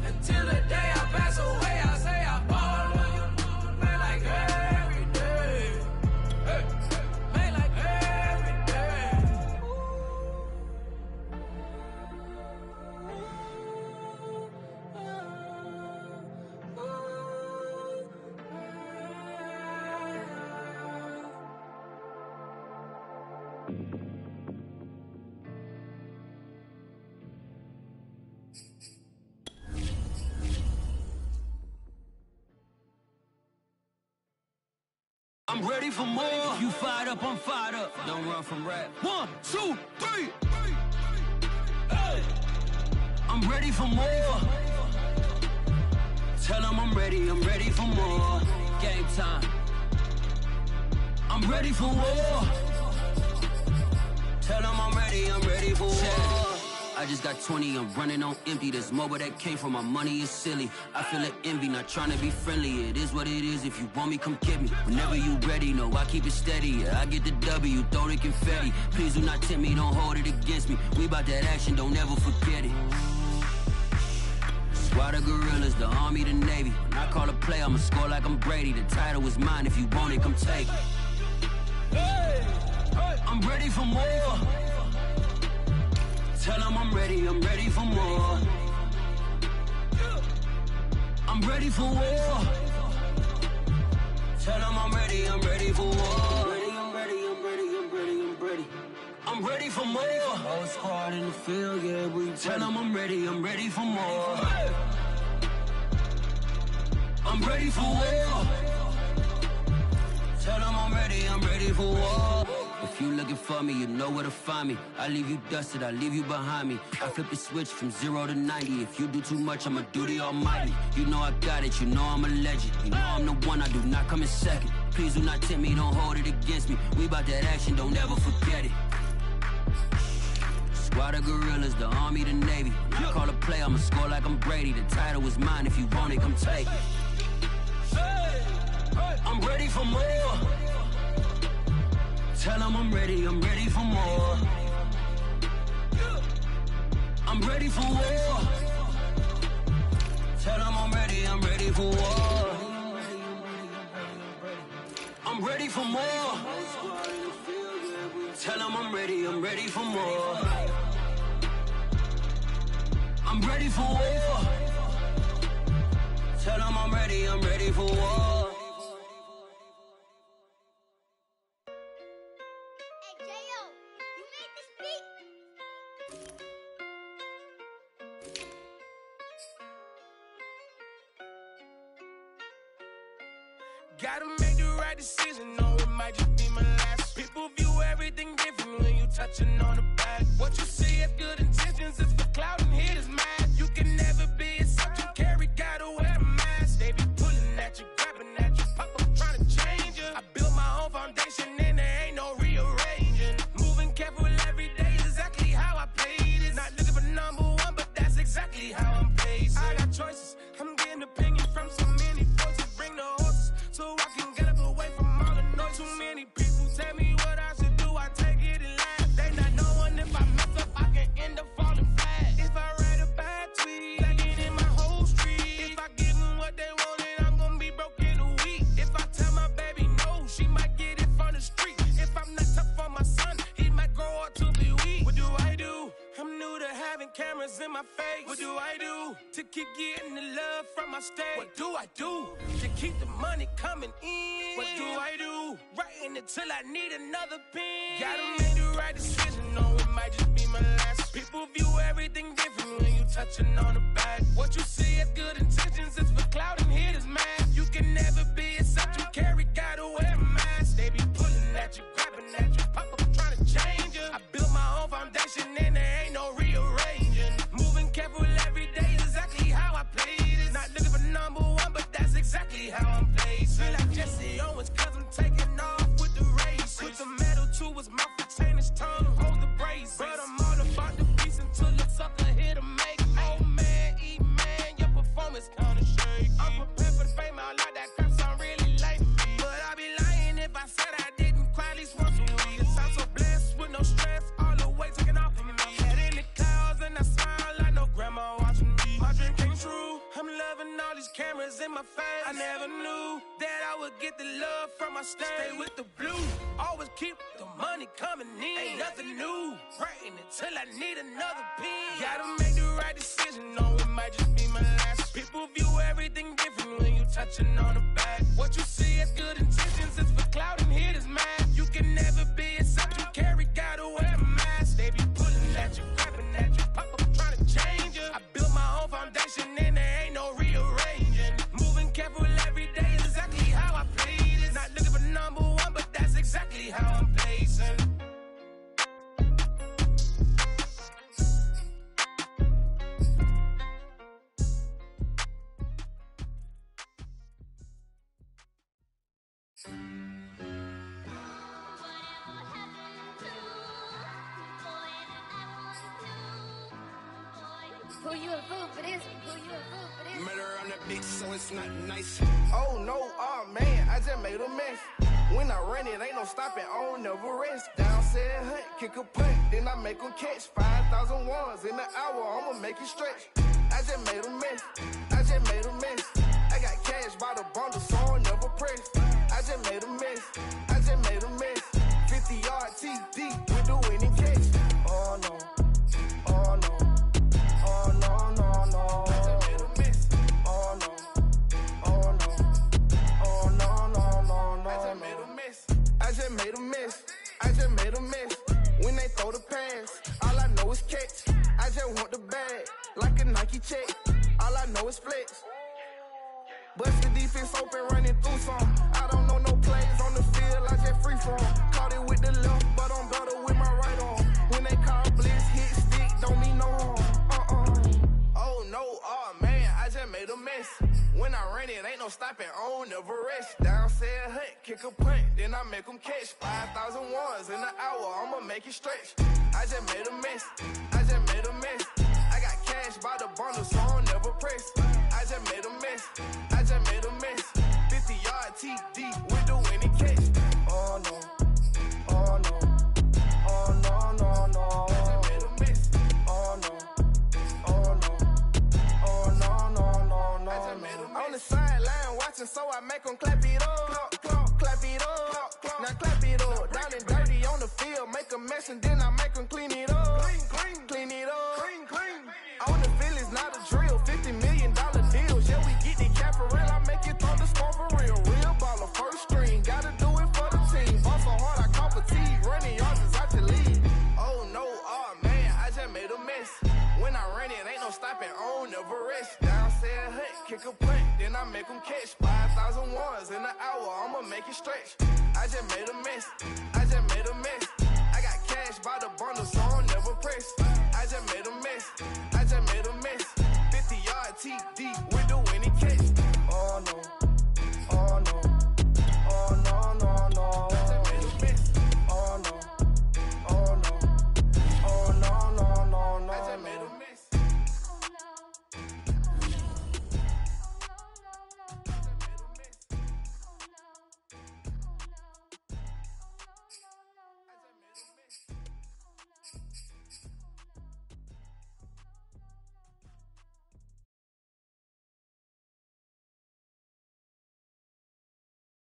Until the day I pass away, I say I ball on you. Man, like every day. Hey. Man, like every day. I'm ready for more. You fired up, I'm fired up. Don't run from rap. 1, 2, 3. Hey. I'm ready for more. Tell them I'm ready for more. Game time. I'm ready for war. Tell them I'm ready for war. I just got 20, I'm running on empty. This mobile that came from my money is silly. I feel an envy, not trying to be friendly. It is what it is, if you want me, come get me. Whenever you ready, no, I keep it steady. Yeah, I get the W, throw the confetti. Please do not tempt me, don't hold it against me. We bout that action, don't ever forget it. Squad of gorillas, the army, the navy. When I call a play, I'ma score like I'm Brady. The title is mine, if you want it, come take it. Hey, hey. I'm ready for more. I'm ready for more. I'm ready for war. Tell them I'm ready for war. I'm ready for more. Whole squad in the field, yeah, we tell them I'm ready for more. I'm ready for war. Tell them I'm ready for war. If you looking for me, you know where to find me. I leave you dusted, I leave you behind me. I flip the switch from 0 to 90. If you do too much, I'ma do the almighty. You know I got it, you know I'm a legend. You know I'm the one, I do not come in second. Please do not tempt me, don't hold it against me. We bout that action, don't ever forget it. Squad of gorillas, the army, the navy. When I call a play, I'ma score like I'm Brady. The title is mine, if you want it, come take it. I'm ready for more. Tell them I'm ready for more. I'm ready for war. Tell them I'm ready for war. I'm ready for more. Tell them I'm ready for more. I'm ready for war. Tell them I'm ready for war. Gotta make the right decision, no, it might just be my last. People view everything different when you touching on the back. What you see as good intentions is for clout and haters mad. You can never be yourself, you carry, gotta wear a mask. They be pulling at you, grabbing at you, pop up trying to change you. I built my own foundation and there ain't no rearranging. Moving careful every day is exactly how I played it. Not looking for number one, but that's exactly how I'm placed. I got choices, I'm getting opinions from so many voices. Bring the horses so I can get up away from all the noise. Too many people tell me what I should do, I take it and laugh. They not knowing if I mess up, I can end up falling flat. If I write a bad tweet, I get in my whole street. If I give them what they wanted, I'm gonna be broke in a week. If I tell my baby no, she might get it from the street. If I'm not tough for my son, he might grow up to be weak. What do I do? I'm new to having cameras in my face. What do I do to keep getting the love from my state? What do I do to keep the money coming in? What do I do? Writing until I need another pen. Gotta make the right decision, no, it might just be my last. People view everything different when you touching on the back. What you see as good intentions is for clout and haters mad. You can never be yourself, you carry, gotta wear a mask. They be pulling at you, grabbing at you, pop up trying to change you. I built my own foundation and there ain't no rearranging. Moving careful every day is exactly how I played it. Not looking for number one, but that's exactly how I'm placed. Feel like Jesse Owens, cause I'm taking off with the race. Put the metal to his mouth, retain his tongue, hold the brace. But I'm all about the beast until the sucker hit a make. Oh man, eat man, your performance kinda shaky. I'm prepared for the fame, I like that crap sound really like me. But I'd be lying if I said I didn't cry at least once a week. It sounds so blessed with no stress, all the weight taken off of me. Head in the clouds and I smile like no grandma watching me. My dream came true, I'm loving all these cameras in my face. I never knew that I would get the love from my state. Stay with the blue, always keep the money coming in. Ain't nothing new, writing until I need another pen. Gotta make the right decision, no, it might just be my last. People view everything different when you touching on the back. What you see as good intentions is for clout and haters mad. You can never be yourself, you carry, gotta wear a mask. They be pulling at you, grabbing at you, pop up trying to change you. I built my own foundation and there ain't no rearranging. Moving careful every day is exactly how I played it. Not looking for number one, but that's exactly how I'm placing. Who you a fool for this? Who you a fool for this? Murder on the bitch, so it's not nice. Oh no, oh man, I just made a mess. When I run it, ain't no stopping, I don't never rest. Down said hunt, kick a punt, then I make them catch 5,000 ones in the hour, I'ma make it stretch. I just made a mess, I just made a mess. I got cash by the bundle, so I'll never press. I just made a mess, I just made a mess. 50-yard TD with the winning catch. Oh no, oh no. know it's flex. Bust the defense open, running through some. I don't know no plays on the field, I just free form. Caught it with the left, but I'm better with my right arm. When they call blitz, hit stick, don't mean no harm. Oh no, oh man, I just made a mess. When I run it, ain't no stopping, on never rest. Down said hunt, kick a punt, then I make them catch. 5,000 ones in an hour, I'ma make it stretch. I just made a mess, I just made a mess. I got cash by the bundle, so I'll never press. I just made a mess, I just made a mess. 50-yard TD with the winning catch. Oh no, oh no, oh no, no, no. I just made a mess, oh no, oh no, oh no, no, no, no. I just made a mess. On the sideline watching, so I make them clap it up, clap it up. Now clap it up, down and dirty on the field, make a mess and then I make them clean it up, clean it up. On the field is not a drill, $50 million deals. Yeah, we get the caparel, I make it thunderstorm for real. Real baller, first string, gotta do it for the team. Ball so hard, I call fatigue, running yards is out your league. Oh no, oh man, I just made a mess. When I run it, ain't no stopping, on never rest. Down said hunt, kick a punt, then I make them catch. 5,000 ones in an hour, I'ma make it stretch. I just made a mess, I just made a mess. I got cash by the bundle, so I'll never press.